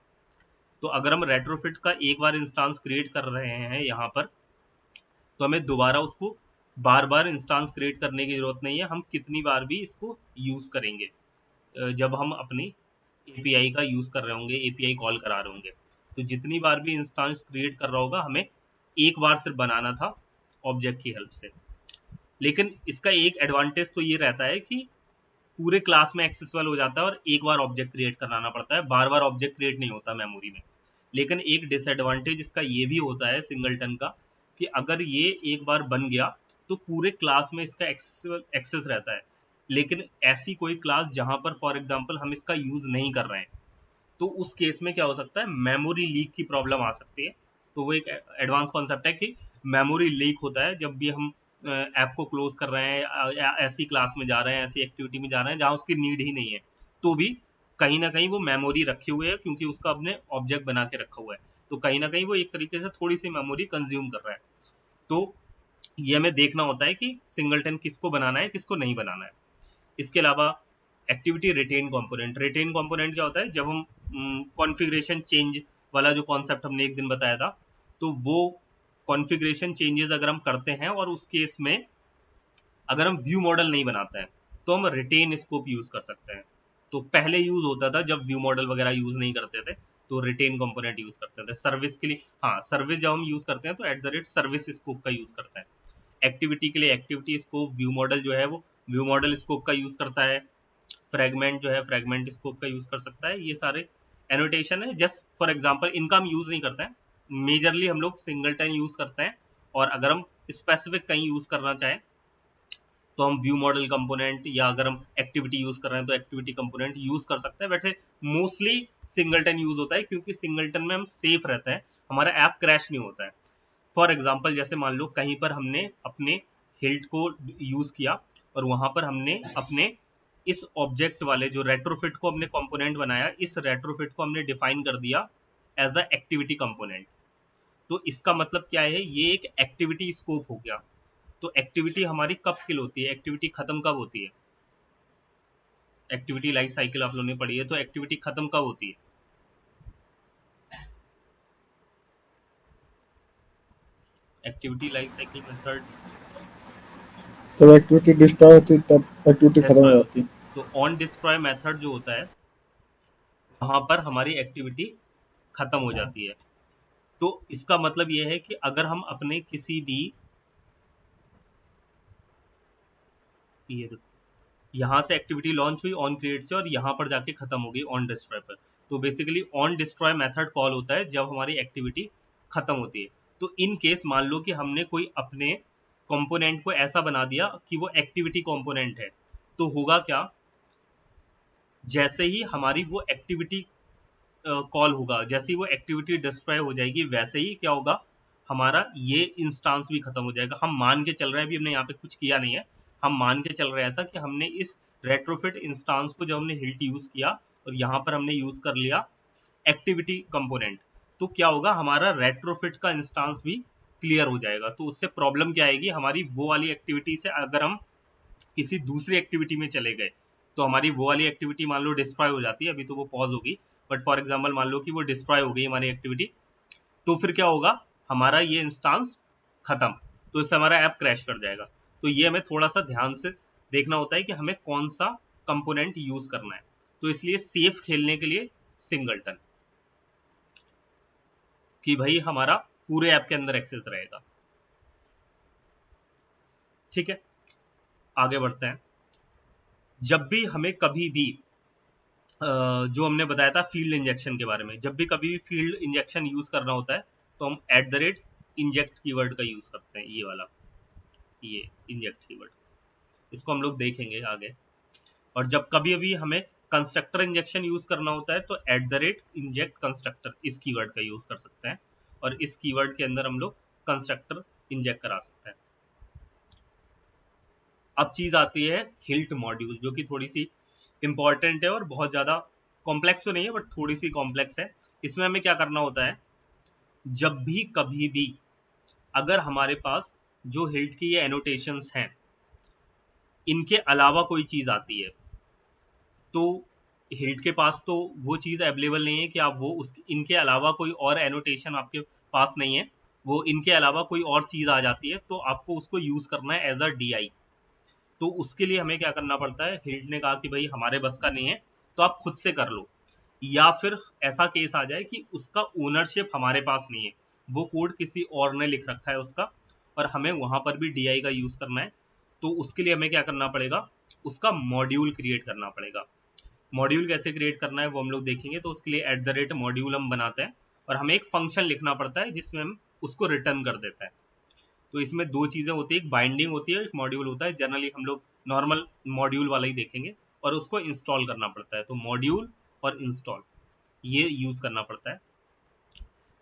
तो अगर हम रेट्रोफिट का एक बार इंस्टांस क्रिएट कर रहे हैं यहाँ पर, तो हमें दोबारा उसको बार बार इंस्टांस क्रिएट करने की जरूरत नहीं है, हम कितनी बार भी इसको यूज करेंगे जब हम अपनी एपीआई का यूज कर रहे होंगे, एपीआई कॉल करा रहे होंगे, तो जितनी बार भी इंस्टांस क्रिएट कर रहा होगा हमें एक बार सिर्फ बनाना था ऑब्जेक्ट की हेल्प से। लेकिन इसका एक एडवांटेज तो ये रहता है कि पूरे क्लास में एक्सेसिबल हो जाता है और एक बार ऑब्जेक्ट क्रिएट कराना पड़ता है, बार बार ऑब्जेक्ट क्रिएट नहीं होता मेमोरी में। लेकिन एक डिसएडवांटेज इसका ये भी होता है सिंगलटन का कि अगर ये एक बार बन गया तो पूरे क्लास में इसका एक्सेस रहता है। लेकिन ऐसी कोई क्लास जहां पर फॉर एग्जांपल हम इसका यूज नहीं कर रहे हैं, तो उस केस में क्या हो सकता है, मेमोरी लीक की प्रॉब्लम आ सकती है। तो वो एक एडवांस कॉन्सेप्ट है कि मेमोरी लीक होता है जब भी हम ऐप को क्लोज कर रहे हैं या ऐसी क्लास में जा रहे हैं, ऐसी एक्टिविटी में जा रहे हैं जहां उसकी नीड ही नहीं है, तो भी कहीं ना कहीं वो मेमोरी रखे हुए है क्योंकि उसका अपने ऑब्जेक्ट बना के रखा हुआ है, तो कहीं ना कहीं वो एक तरीके से थोड़ी सी मेमोरी कंज्यूम कर रहा है। तो ये हमें देखना होता है कि सिंगलटन किसको बनाना है किसको नहीं बनाना है। इसके अलावा activity retain component. Retain component क्या होता है, जब हम कॉन्फ़िगरेशन चेंज वाला जो कॉन्सेप्ट हमने एक दिन बताया था, तो वो कॉन्फ़िगरेशन चेंजेस अगर हम करते हैं और उस केस में अगर हम व्यू मॉडल नहीं बनाते हैं तो हम रिटेन स्कोप यूज कर सकते हैं। तो पहले यूज होता था जब व्यू मॉडल वगैरह यूज नहीं करते थे तो रिटेन कंपोनेंट यूज करते थे सर्विस के लिए। हाँ, सर्विस जब हम यूज करते हैं तो @ सर्विस स्कोप का यूज करते हैं। एक्टिविटी के लिए एक्टिविटी स्कोप, व्यू मॉडल जो है वो व्यू मॉडल स्कोप का यूज करता है। फ्रेगमेंट जो है फ्रेगमेंट स्कोप का यूज कर सकता है। ये सारे एनोटेशन है, जस्ट फॉर एग्जांपल इनका हम यूज नहीं करते हैं। मेजरली हम लोग सिंगलटन यूज करते हैं, और अगर हम स्पेसिफिक कहीं यूज करना चाहें तो हम व्यू मॉडल कंपोनेंट, या अगर हम एक्टिविटी यूज कर रहे हैं तो एक्टिविटी कंपोनेंट यूज कर सकते हैं। वैसे मोस्टली सिंगलटन यूज होता है क्योंकि सिंगलटन में हम सेफ रहते हैं, हमारा ऐप क्रैश नहीं होता है। फॉर एग्जाम्पल जैसे मान लो कहीं पर हमने अपने हिल्ट को यूज किया और वहां पर हमने अपने इस ऑब्जेक्ट वाले जो रेट्रोफिट को हमने कंपोनेंट बनाया, इस रेट्रोफिट को हमने डिफाइन कर दिया एज अ एक्टिविटी कंपोनेंट। तो इसका मतलब क्या है, ये एक एक्टिविटी स्कोप हो गया। तो एक्टिविटी हमारी कब किल होती है, एक्टिविटी खत्म कब होती है, एक्टिविटी लाइफ साइकिल आप लोगों ने पढ़ी है, तो एक्टिविटी खत्म कब होती है, एक्टिविटी लाइफ साइकिल मेथड जब एक्टिविटी डिस्ट्रॉय होती है तब एक्टिविटी खत्म हो डिस्ट्रॉय जाती होती है। है। तो ऑन डिस्ट्रॉय मेथड जो होता है वहां पर हमारी एक्टिविटी खत्म हो जाती है। तो इसका मतलब यह है कि अगर हम अपने किसी भी, ये देखो यहाँ से एक्टिविटी लॉन्च हुई ऑन क्रिएट से और यहाँ पर जाके खत्म हो गई ऑन डिस्ट्रॉय पर, तो basically on destroy method call होता है जब हमारी एक्टिविटी खत्म होती है। तो इन केस मान लो कि हमने कोई अपने कंपोनेंट को ऐसा बना दिया कि वो एक्टिविटी कंपोनेंट है, तो होगा क्या, जैसे ही हमारी वो एक्टिविटी कॉल होगा, जैसे ही वो एक्टिविटी डिस्ट्रॉय हो जाएगी, वैसे ही क्या होगा, हमारा ये इंस्टांस भी खत्म हो जाएगा। हम मान के चल रहे हैं, अभी हमने यहाँ पे कुछ किया नहीं है, हम मान के चल रहे हैं ऐसा कि हमने इस रेट्रोफिट इंस्टांस को जब हमने हिल्ट यूज किया और यहाँ पर हमने यूज कर लिया एक्टिविटी कंपोनेंट, तो क्या होगा, हमारा रेट्रोफिट का इंस्टांस भी क्लियर हो जाएगा। तो उससे प्रॉब्लम क्या आएगी, हमारी वो वाली एक्टिविटी से अगर हम किसी दूसरी एक्टिविटी में चले गए तो हमारी वो वाली एक्टिविटी मान लो डिस्ट्रॉय हो जाती है, अभी तो वो पॉज होगी, बट फॉर एग्जाम्पल मान लो कि वो डिस्ट्रॉय हो गई हमारी एक्टिविटी, तो फिर क्या होगा, हमारा ये इंस्टांस खत्म, तो इससे हमारा ऐप क्रैश कर जाएगा। तो ये हमें थोड़ा सा ध्यान से देखना होता है कि हमें कौन सा कंपोनेंट यूज करना है। तो इसलिए सेफ खेलने के लिए सिंगलटन, कि भाई हमारा पूरे ऐप के अंदर एक्सेस रहेगा। ठीक है, आगे बढ़ते हैं। जब भी हमें कभी भी जो हमने बताया था फील्ड इंजेक्शन के बारे में, जब भी कभी भी फील्ड इंजेक्शन यूज करना होता है तो हम @ इंजेक्ट कीवर्ड का यूज करते हैं, ये वाला, ये इंजेक्ट कीवर्ड, इसको हम लोग देखेंगे आगे। और जब कभी अभी हमें कंस्ट्रक्टर इंजेक्शन यूज करना होता है तो @ इंजेक्ट कंस्ट्रक्टर, इस कीवर्ड का यूज कर सकते हैं, और इस कीवर्ड के अंदर हम लोग कंस्ट्रक्टर इंजेक्ट करा सकते हैं। अब चीज आती है हिल्ट मॉड्यूल, जो कि थोड़ी सी इंपॉर्टेंट है और बहुत ज्यादा कॉम्प्लेक्स तो नहीं है, बट थोड़ी सी कॉम्प्लेक्स है। इसमें हमें क्या करना होता है, जब भी कभी भी अगर हमारे पास जो हिल्ट की ये एनोटेशंस हैं इनके अलावा कोई चीज आती है, तो हिल्ट के पास तो वो चीज अवेलेबल नहीं है कि आप वो उस इनके अलावा कोई और एनोटेशन आपके पास नहीं है, वो इनके अलावा कोई और चीज आ जाती है, तो आपको उसको यूज करना है एज अ DI। तो उसके लिए हमें क्या करना पड़ता है, हिल्ट ने कहा कि भाई हमारे बस का नहीं है तो आप खुद से कर लो, या फिर ऐसा केस आ जाए कि उसका ओनरशिप हमारे पास नहीं है, वो कोड किसी और ने लिख रखा है उसका, और हमें वहां पर भी DI का यूज करना है। तो उसके लिए हमें क्या करना पड़ेगा, उसका मॉड्यूल क्रिएट करना पड़ेगा। मॉड्यूल कैसे क्रिएट करना है वो हम लोग देखेंगे। तो उसके लिए @ मॉड्यूल हम बनाते हैं, और हमें एक फंक्शन लिखना पड़ता है जिसमें हम उसको रिटर्न कर देता है। तो इसमें दो चीज़ें होती है, एक बाइंडिंग होती है, एक मॉड्यूल होता है। जनरली हम लोग नॉर्मल मॉड्यूल वाला ही देखेंगे, और उसको इंस्टॉल करना पड़ता है। तो मॉड्यूल और इंस्टॉल ये यूज़ करना पड़ता है।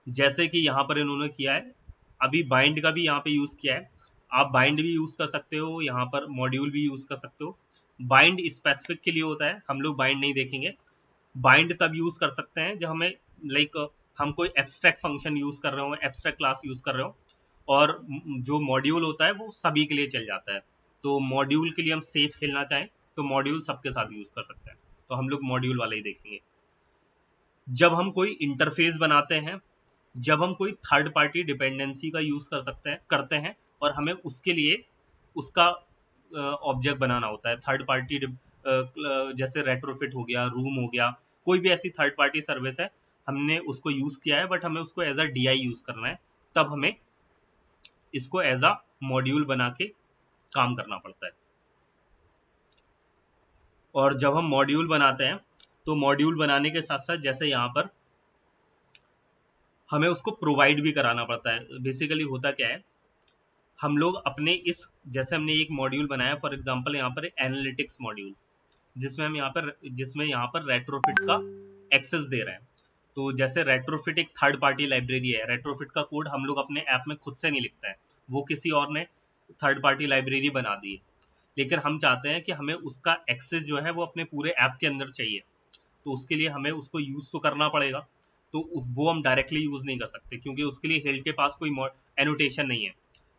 जैसे कि यहाँ पर इन्होंने किया है, अभी बाइंड का भी यहाँ पे यूज़ किया है। आप बाइंड भी यूज़ कर सकते हो, यहाँ पर मॉड्यूल भी यूज़ कर सकते हो। बाइंड स्पेसिफिक के लिए होता है, हम लोग बाइंड नहीं देखेंगे। बाइंड तब यूज़ कर सकते हैं जब हमें हम कोई एब्स्ट्रैक्ट फंक्शन यूज़ कर रहे हो, एब्स्ट्रैक्ट क्लास यूज़ कर रहे हो, और जो मॉड्यूल होता है वो सभी के लिए चल जाता है। तो मॉड्यूल के लिए हम सेफ खेलना चाहें तो मॉड्यूल सबके साथ यूज़ कर सकते हैं, तो हम लोग मॉड्यूल वाला ही देखेंगे। जब हम कोई इंटरफेस बनाते हैं, जब हम कोई थर्ड पार्टी डिपेंडेंसी का यूज़ करते हैं और हमें उसके लिए उसका ऑब्जेक्ट बनाना होता है। थर्ड पार्टी जैसे रेट्रोफिट हो गया, रूम हो गया, कोई भी ऐसी थर्ड पार्टी सर्विस है, हमने उसको यूज़ किया है बट हमें उसको एज अ DI यूज़ करना है, तब हमें इसको एज अ मॉड्यूल बना के काम करना पड़ता है। और जब हम मॉड्यूल बनाते हैं तो मॉड्यूल बनाने के साथ साथ जैसे यहाँ पर हमें उसको प्रोवाइड भी कराना पड़ता है। बेसिकली होता क्या है, हम लोग अपने जैसे हमने एक मॉड्यूल बनाया, फॉर एग्जांपल यहाँ पर एनालिटिक्स मॉड्यूल, जिसमें यहाँ पर रेट्रोफिट का एक्सेस दे रहे हैं। तो जैसे रेट्रोफिट एक थर्ड पार्टी लाइब्रेरी है, रेट्रोफिट का कोड हम लोग अपने ऐप में खुद से नहीं लिखते हैं, वो किसी और ने थर्ड पार्टी लाइब्रेरी बना दी है। लेकिन हम चाहते हैं कि हमें उसका एक्सेस जो है वो अपने पूरे ऐप के अंदर चाहिए, तो उसके लिए हमें उसको यूज़ तो करना पड़ेगा। तो वो हम डायरेक्टली यूज़ नहीं कर सकते क्योंकि उसके लिए हेल्ड के पास कोई एनोटेशन नहीं है।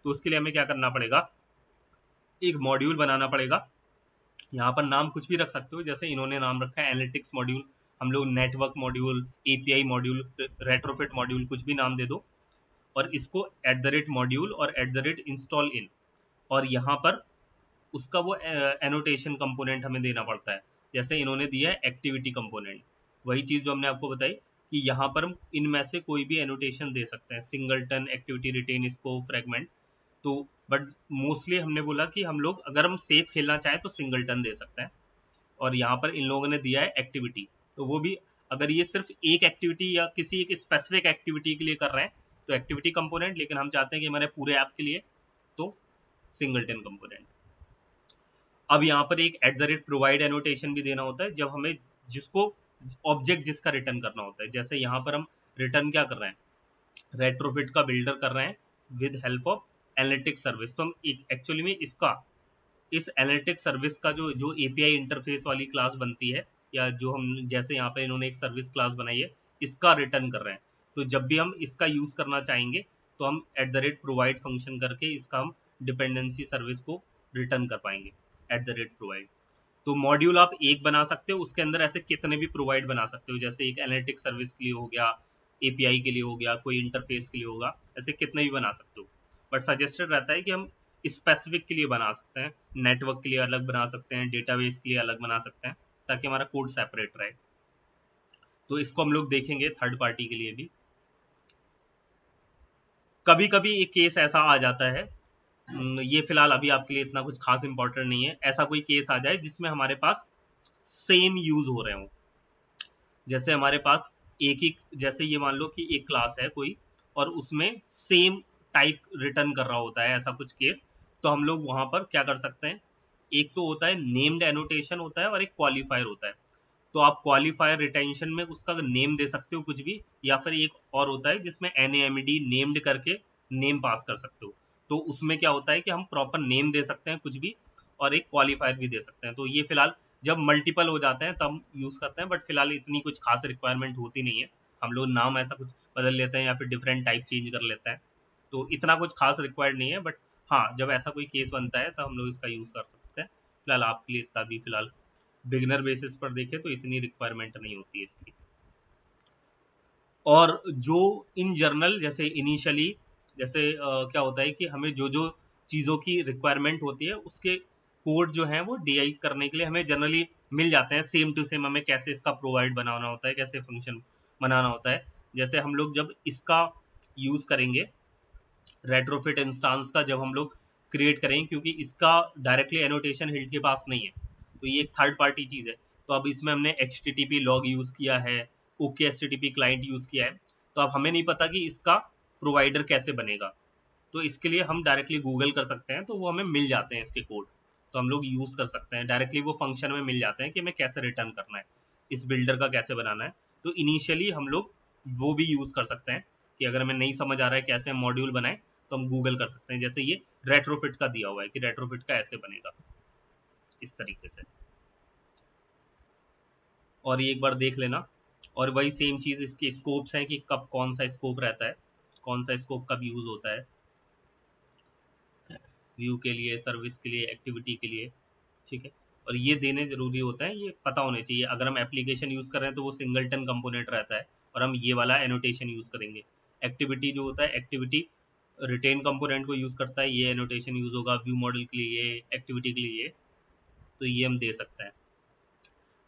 तो उसके लिए हमें क्या करना पड़ेगा, एक मॉड्यूल बनाना पड़ेगा। यहाँ पर नाम कुछ भी रख सकते हो, जैसे इन्होंने नाम रखा है एनालिटिक्स मॉड्यूल, हम लोग network module, API module, retrofit module, कुछ भी नाम दे दो, और इसको @मॉड्यूल और @install in, और यहाँ पर उसका वो एनोटेशन कंपोनेंट हमें देना पड़ता है। जैसे इन्होंने दिया है एक्टिविटी कंपोनेंट, वही चीज़ जो हमने आपको बताई कि यहाँ पर हम इनमें से कोई भी एनोटेशन दे सकते हैं, singleton, activity retain, scope, fragment. तो बट मोस्टली हमने बोला कि हम लोग अगर हम सेफ खेलना चाहें तो सिंगलटन दे सकते हैं। और यहाँ पर इन लोगों ने दिया है एक्टिविटी, तो वो भी अगर ये सिर्फ एक एक्टिविटी या किसी एक स्पेसिफिक एक्टिविटी के लिए कर रहे हैं तो एक्टिविटी कंपोनेंट, लेकिन हम चाहते हैं कि हमारे पूरे ऐप के लिए तो सिंगलटन कंपोनेंट। अब यहाँ पर एक @provide एनोटेशन भी देना होता है जब हमें जिसको ऑब्जेक्ट जिसका रिटर्न करना होता है। जैसे यहाँ पर हम रिटर्न क्या कर रहे हैं, रेट्रोफिट का बिल्डर कर रहे हैं with help of analytics service. तो हम एक्चुअली में इस एनालिटिक्स सर्विस का जो API इंटरफेस वाली क्लास बनती है, या जो हम जैसे यहाँ पे इन्होंने एक सर्विस क्लास बनाई है, इसका रिटर्न कर रहे हैं। तो जब भी हम इसका यूज करना चाहेंगे तो हम @provide फंक्शन करके इसका हम डिपेंडेंसी सर्विस को रिटर्न कर पाएंगे @provide। तो मॉड्यूल आप एक बना सकते हो, उसके अंदर ऐसे कितने भी प्रोवाइड बना सकते हो, जैसे एक एनालिटिक्स सर्विस के लिए हो गया, API के लिए हो गया, कोई इंटरफेस के लिए होगा, ऐसे कितने भी बना सकते हो। बट सजेस्टेड रहता है कि हम स्पेसिफिक के लिए बना सकते हैं, नेटवर्क के लिए अलग बना सकते हैं, डेटाबेस के लिए अलग बना सकते हैं, ताकि हमारा कोड सेपरेट रहे। तो इसको हम लोग देखेंगे थर्ड पार्टी के लिए भी। कभी कभी एक केस ऐसा आ जाता है, ये फिलहाल अभी आपके लिए इतना कुछ खास इंपॉर्टेंट नहीं है, ऐसा कोई केस आ जाए जिसमें हमारे पास सेम यूज हो रहे हो। जैसे हमारे पास जैसे ये मान लो कि एक क्लास है कोई और उसमें सेम टाइप रिटर्न कर रहा होता है, ऐसा कुछ केस, तो हम लोग वहां पर क्या कर सकते हैं, एक तो होता है नेम्ड एनोटेशन होता है और एक क्वालिफायर होता है। तो आप क्वालिफायर रिटेंशन में उसका नेम दे सकते हो कुछ भी, या फिर एक और होता है जिसमें NAMD नेम्ड करके नेम पास कर सकते हो। तो उसमें क्या होता है कि हम प्रॉपर नेम दे सकते हैं कुछ भी, और एक क्वालिफायर भी दे सकते हैं। तो ये फिलहाल जब मल्टीपल हो जाते हैं तब यूज करते हैं, बट फिलहाल इतनी कुछ खास रिक्वायरमेंट होती नहीं है। हम लोग नाम ऐसा कुछ बदल लेते हैं या फिर डिफरेंट टाइप चेंज कर लेते हैं, तो इतना कुछ खास रिक्वायर्ड नहीं है। बट हाँ, जब ऐसा कोई केस बनता है तो हम लोग इसका यूज कर सकते हैं। फिलहाल आपके लिए इतना भी फिलहाल बिगिनर बेसिस पर देखें तो इतनी रिक्वायरमेंट नहीं होती है इसकी। और जो इन जनरल जैसे इनिशियली जैसे क्या होता है कि हमें जो जो चीज़ों की रिक्वायरमेंट होती है उसके कोड जो है वो DI करने के लिए हमें जनरली मिल जाते हैं सेम टू सेम। हमें कैसे इसका प्रोवाइड बनाना होता है, कैसे फंक्शन बनाना होता है। जैसे हम लोग जब इसका यूज करेंगे रेट्रोफिट इंस्टांस का, जब हम लोग क्रिएट करेंगे, क्योंकि इसका डायरेक्टली एनोटेशन हिल्ड के पास नहीं है, तो ये एक थर्ड पार्टी चीज़ है। तो अब इसमें हमने HTTP लॉग यूज़ किया है, OKSTTP क्लाइंट यूज़ किया है। तो अब हमें नहीं पता कि इसका प्रोवाइडर कैसे बनेगा, तो इसके लिए हम डायरेक्टली गूगल कर सकते हैं, तो वो हमें मिल जाते हैं इसके कोड, तो हम लोग यूज़ कर सकते हैं डायरेक्टली, वो फंक्शन में मिल जाते हैं कि हमें कैसे रिटर्न करना है, इस बिल्डर का कैसे बनाना है। तो इनिशियली हम लोग वो भी यूज़ कर सकते हैं कि अगर हमें नहीं समझ आ रहा है कैसे हम मॉड्यूल बनाएं, तो हम गूगल कर सकते हैं। जैसे ये रेट्रोफिट का दिया हुआ है कि रेट्रोफिट का ऐसे बनेगा, इस तरीके से, और ये एक बार देख लेना। और वही सेम चीज़ इसके स्कोप्स हैं कि कब कौन सा स्कोप रहता है, कौन सा स्कोप कब यूज़ होता है, व्यू के लिए, सर्विस के लिए, एक्टिविटी के लिए, ठीक है। और ये देने जरूरी होता है, ये पता होने चाहिए। अगर हम एप्लीकेशन यूज़ कर रहे हैं तो वो सिंगलटन कंपोनेंट रहता है और हम ये वाला एनोटेशन यूज़ करेंगे। एक्टिविटी जो होता है, एक्टिविटी रिटेन कंपोनेंट को यूज़ करता है, ये एनोटेशन यूज़ होगा। व्यू मॉडल के लिए ये, एक्टिविटी के लिए ये, तो ये हम दे सकते हैं।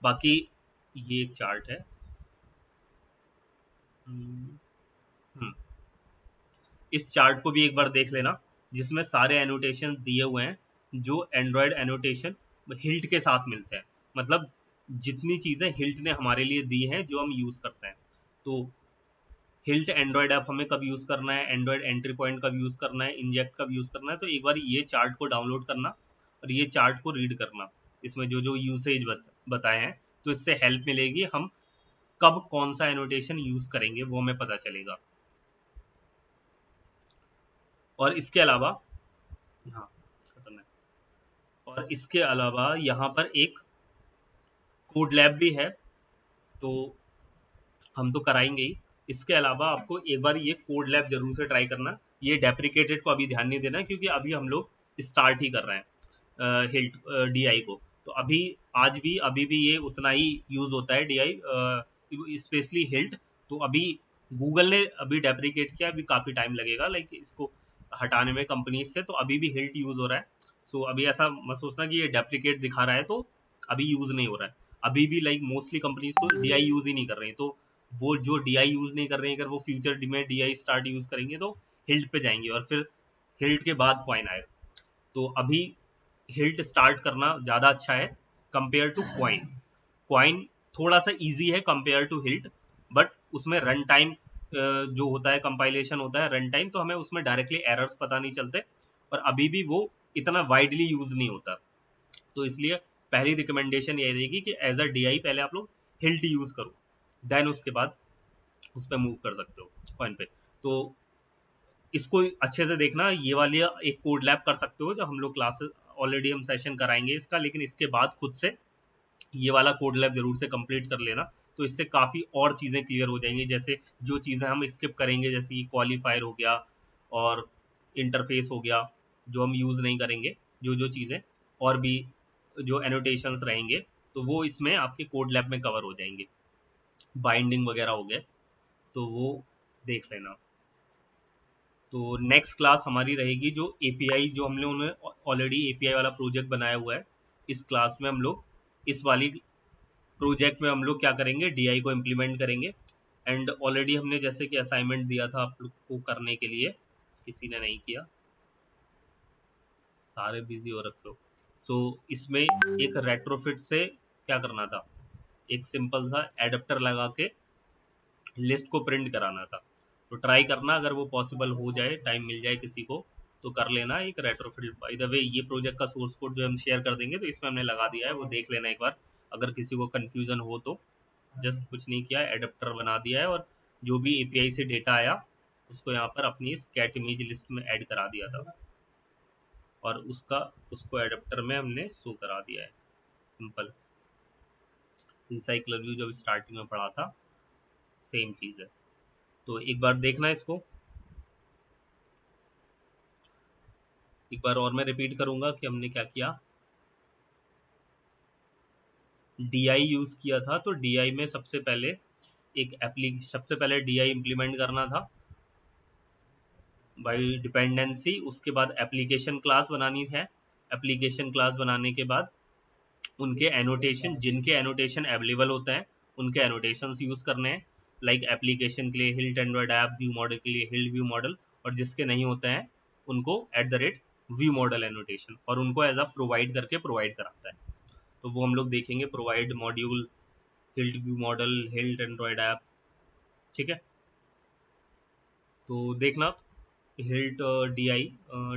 बाकी ये एक चार्ट है, इस चार्ट को भी एक बार देख लेना, जिसमें सारे एनोटेशन दिए हुए हैं जो एंड्रॉयड एनोटेशन हिल्ट के साथ मिलते हैं। मतलब जितनी चीज़ें हिल्ट ने हमारे लिए दी हैं जो हम यूज़ करते हैं, तो हिल्ट एंड्रॉयड ऐप हमें कब यूज़ करना है, एंड्रॉयड एंट्री पॉइंट कब यूज़ करना है, इंजेक्ट कब यूज़ करना है, तो एक बार ये चार्ट को डाउनलोड करना और ये चार्ट को रीड करना, इसमें जो जो यूसेज बताए हैं, तो इससे हेल्प मिलेगी। हम कब कौन सा एनोटेशन यूज़ करेंगे वो हमें पता चलेगा। और इसके अलावा, हाँ खत्म है, और इसके अलावा यहाँ पर एक कोड लैब भी है, तो हम तो कराएंगे ही। इसके अलावा आपको एक बार ये कोड लैब जरूर से ट्राई करना। ये डेप्रिकेटेड को अभी ध्यान नहीं देना, क्योंकि अभी हम लोग स्टार्ट ही कर रहे हैं हिल्ट DI को। तो अभी आज भी अभी भी ये उतना ही यूज होता है DI, स्पेशली हिल्ट। तो अभी गूगल ने अभी डेप्रिकेट किया, अभी काफी टाइम लगेगा लाइक इसको हटाने में कंपनी से, तो अभी भी हिल्ट यूज हो रहा है। सो अभी ऐसा मत सोचना कि ये डेप्रिकेट दिखा रहा है तो अभी यूज नहीं हो रहा है। अभी भी लाइक मोस्टली कंपनीज तो DI यूज ही नहीं कर रही, तो वो जो DI यूज नहीं कर रहे हैं, अगर वो फ्यूचर में DI स्टार्ट यूज करेंगे तो हिल्ट पे जाएंगे और फिर हिल्ट के बाद कॉइन आएगा। तो अभी हिल्ट स्टार्ट करना ज़्यादा अच्छा है कंपेयर टू कॉइन। कॉइन थोड़ा सा इजी है कंपेयर टू हिल्ट, बट उसमें रन टाइम जो होता है, कंपाइलेशन होता है रन टाइम, तो हमें उसमें डायरेक्टली एरर्स पता नहीं चलते, और अभी भी वो इतना वाइडली यूज नहीं होता। तो इसलिए पहली रिकमेंडेशन ये रहेगी कि एज अ DI पहले आप लोग हिल्ट यूज करो, देन उसके बाद उस पर मूव कर सकते हो कॉइन पे। तो इसको अच्छे से देखना, ये वाली एक कोड लैब कर सकते हो, जो हम लोग क्लासेस ऑलरेडी हम सेशन कराएंगे इसका, लेकिन इसके बाद खुद से ये वाला कोड लैब जरूर से कंप्लीट कर लेना। तो इससे काफ़ी और चीज़ें क्लियर हो जाएंगी, जैसे जो चीज़ें हम स्किप करेंगे, जैसे कि क्वालिफायर हो गया और इंटरफेस हो गया, जो हम यूज़ नहीं करेंगे, जो जो चीज़ें और भी जो एनोटेशंस रहेंगे, तो वो इसमें आपके कोड लैब में कवर हो जाएंगे। बाइंडिंग वगैरह हो गए तो वो देख लेना। तो नेक्स्ट क्लास हमारी रहेगी जो API, जो हम लोगों ने ऑलरेडी API वाला प्रोजेक्ट बनाया हुआ है, इस क्लास में हम लोग इस वाली प्रोजेक्ट में हम लोग क्या करेंगे, DI को इम्प्लीमेंट करेंगे। एंड ऑलरेडी हमने जैसे कि असाइनमेंट दिया था आप लोग को करने के लिए, किसी ने नहीं किया, सारे बिजी हो रखे हो। सो इसमें एक रेट्रोफिट से क्या करना था, एक सिंपल सा एडेप्टर लगा के लिस्ट को प्रिंट कराना था। तो ट्राई करना, अगर वो पॉसिबल हो जाए, टाइम मिल जाए किसी को तो कर लेना एक रेट्रोफिट। बाय द वे ये प्रोजेक्ट का सोर्स कोड जो हम शेयर कर देंगे, तो इसमें हमने लगा दिया है, वो देख लेना एक बार, अगर किसी को कंफ्यूजन हो तो। जस्ट कुछ नहीं किया, एडेप्टर बना दिया है और जो भी API से डेटा आया उसको यहाँ पर अपनी इस कैट इमेज लिस्ट में ऐड करा दिया था, और उसको एडेप्टर में हमने शो करा दिया है। सिंपल रिसाइकलर व्यू जो स्टार्टिंग में पढ़ा था, सेम चीज़ है। तो एक बार देखना इसको, एक बार और मैं रिपीट करूंगा कि हमने क्या किया। DI यूज किया था, तो DI में सबसे पहले DI इम्प्लीमेंट करना था बाय डिपेंडेंसी। उसके बाद एप्लीकेशन क्लास बनानी है। एप्लीकेशन क्लास बनाने के बाद उनके एनोटेशन, जिनके एनोटेशन अवेलेबल होते हैं उनके एनोटेशंस यूज करने हैं, लाइक एप्लीकेशन के लिए hilt Android app, view model के लिए हिल्ट व्यू मॉडल, और जिसके नहीं होते हैं उनको @व्यू मॉडल एनोटेशन, और उनको एज अ प्रोवाइड करके प्रोवाइड कराता है। तो वो हम लोग देखेंगे, provide module hilt view model, hilt Android app, ठीक है। तो देखना हिल्ट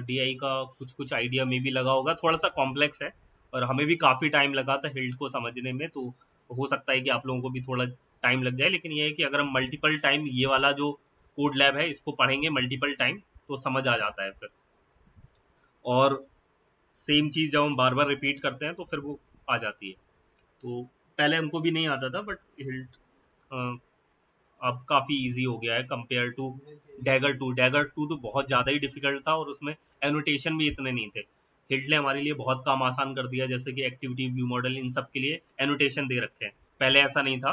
DI का कुछ आइडिया में भी लगा होगा, थोड़ा सा कॉम्प्लेक्स है और हमें भी काफ़ी टाइम लगा था हिल्ट को समझने में, तो हो सकता है कि आप लोगों को भी थोड़ा टाइम लग जाए, लेकिन ये है कि अगर हम मल्टीपल टाइम ये वाला जो कोड लैब है इसको पढ़ेंगे मल्टीपल टाइम तो समझ आ जाता है फिर। और सेम चीज़ जब हम बार बार रिपीट करते हैं तो फिर वो आ जाती है। तो पहले हमको भी नहीं आता था, बट हिल्ट अब काफ़ी इजी हो गया है कंपेयर टू डैगर टू तो बहुत ज़्यादा ही डिफिकल्ट था और उसमें एनोटेशन भी इतने नहीं थे। हिल्ट ने हमारे लिए बहुत काम आसान कर दिया, जैसे कि एक्टिविटी व्यू मॉडल इन सब के लिए एनोटेशन दे रखे हैं। पहले ऐसा नहीं था,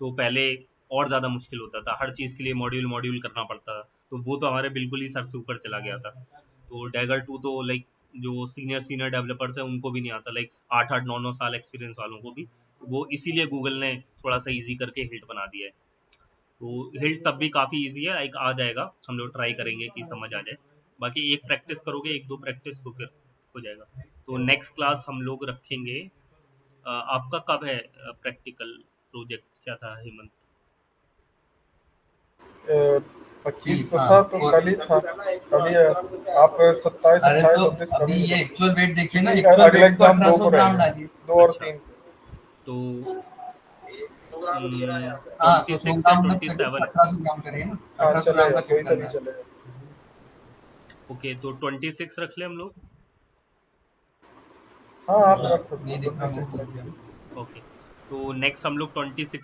तो पहले और ज़्यादा मुश्किल होता था, हर चीज़ के लिए मॉड्यूल करना पड़ता था, तो वो तो हमारे बिल्कुल ही सर से ऊपर चला गया था। तो डैगर टू तो लाइक जो सीनियर डेवलपर्स हैं उनको भी नहीं आता, लाइक 8-9 साल एक्सपीरियंस वालों को भी, वो इसीलिए गूगल ने थोड़ा सा ईजी करके हिल्ट बना दिया है। तो हिल्ट तब भी काफ़ी इजी है, लाइक आ जाएगा, हम लोग ट्राई करेंगे कि समझ आ जाए। बाकी एक प्रैक्टिस करोगे, 1-2 प्रैक्टिस तो फिर हो जाएगा। तो नेक्स्ट क्लास हम लोग रखेंगे आपका कब है प्रैक्टिकल प्रोजेक्ट, क्या था हेमंत? 25 को था तो कल ही था, कल ही है। आप 27, 28, 29 अभी ये एक्चुअल वेट देखिए ना, नहीं, अगले एग्जाम 2 को रहेंगे, 2 और 3 तो 26 से 27 1800 ग्राम करिए ना, 1800 ग्राम का कोई सा भी चलेगा। चलेगा। ओके, तो 26 रख ले हम लोग। हाँ आप रखो, ये देखना 26 रखिए। ओके, तो नेक्स्ट हम लोग 26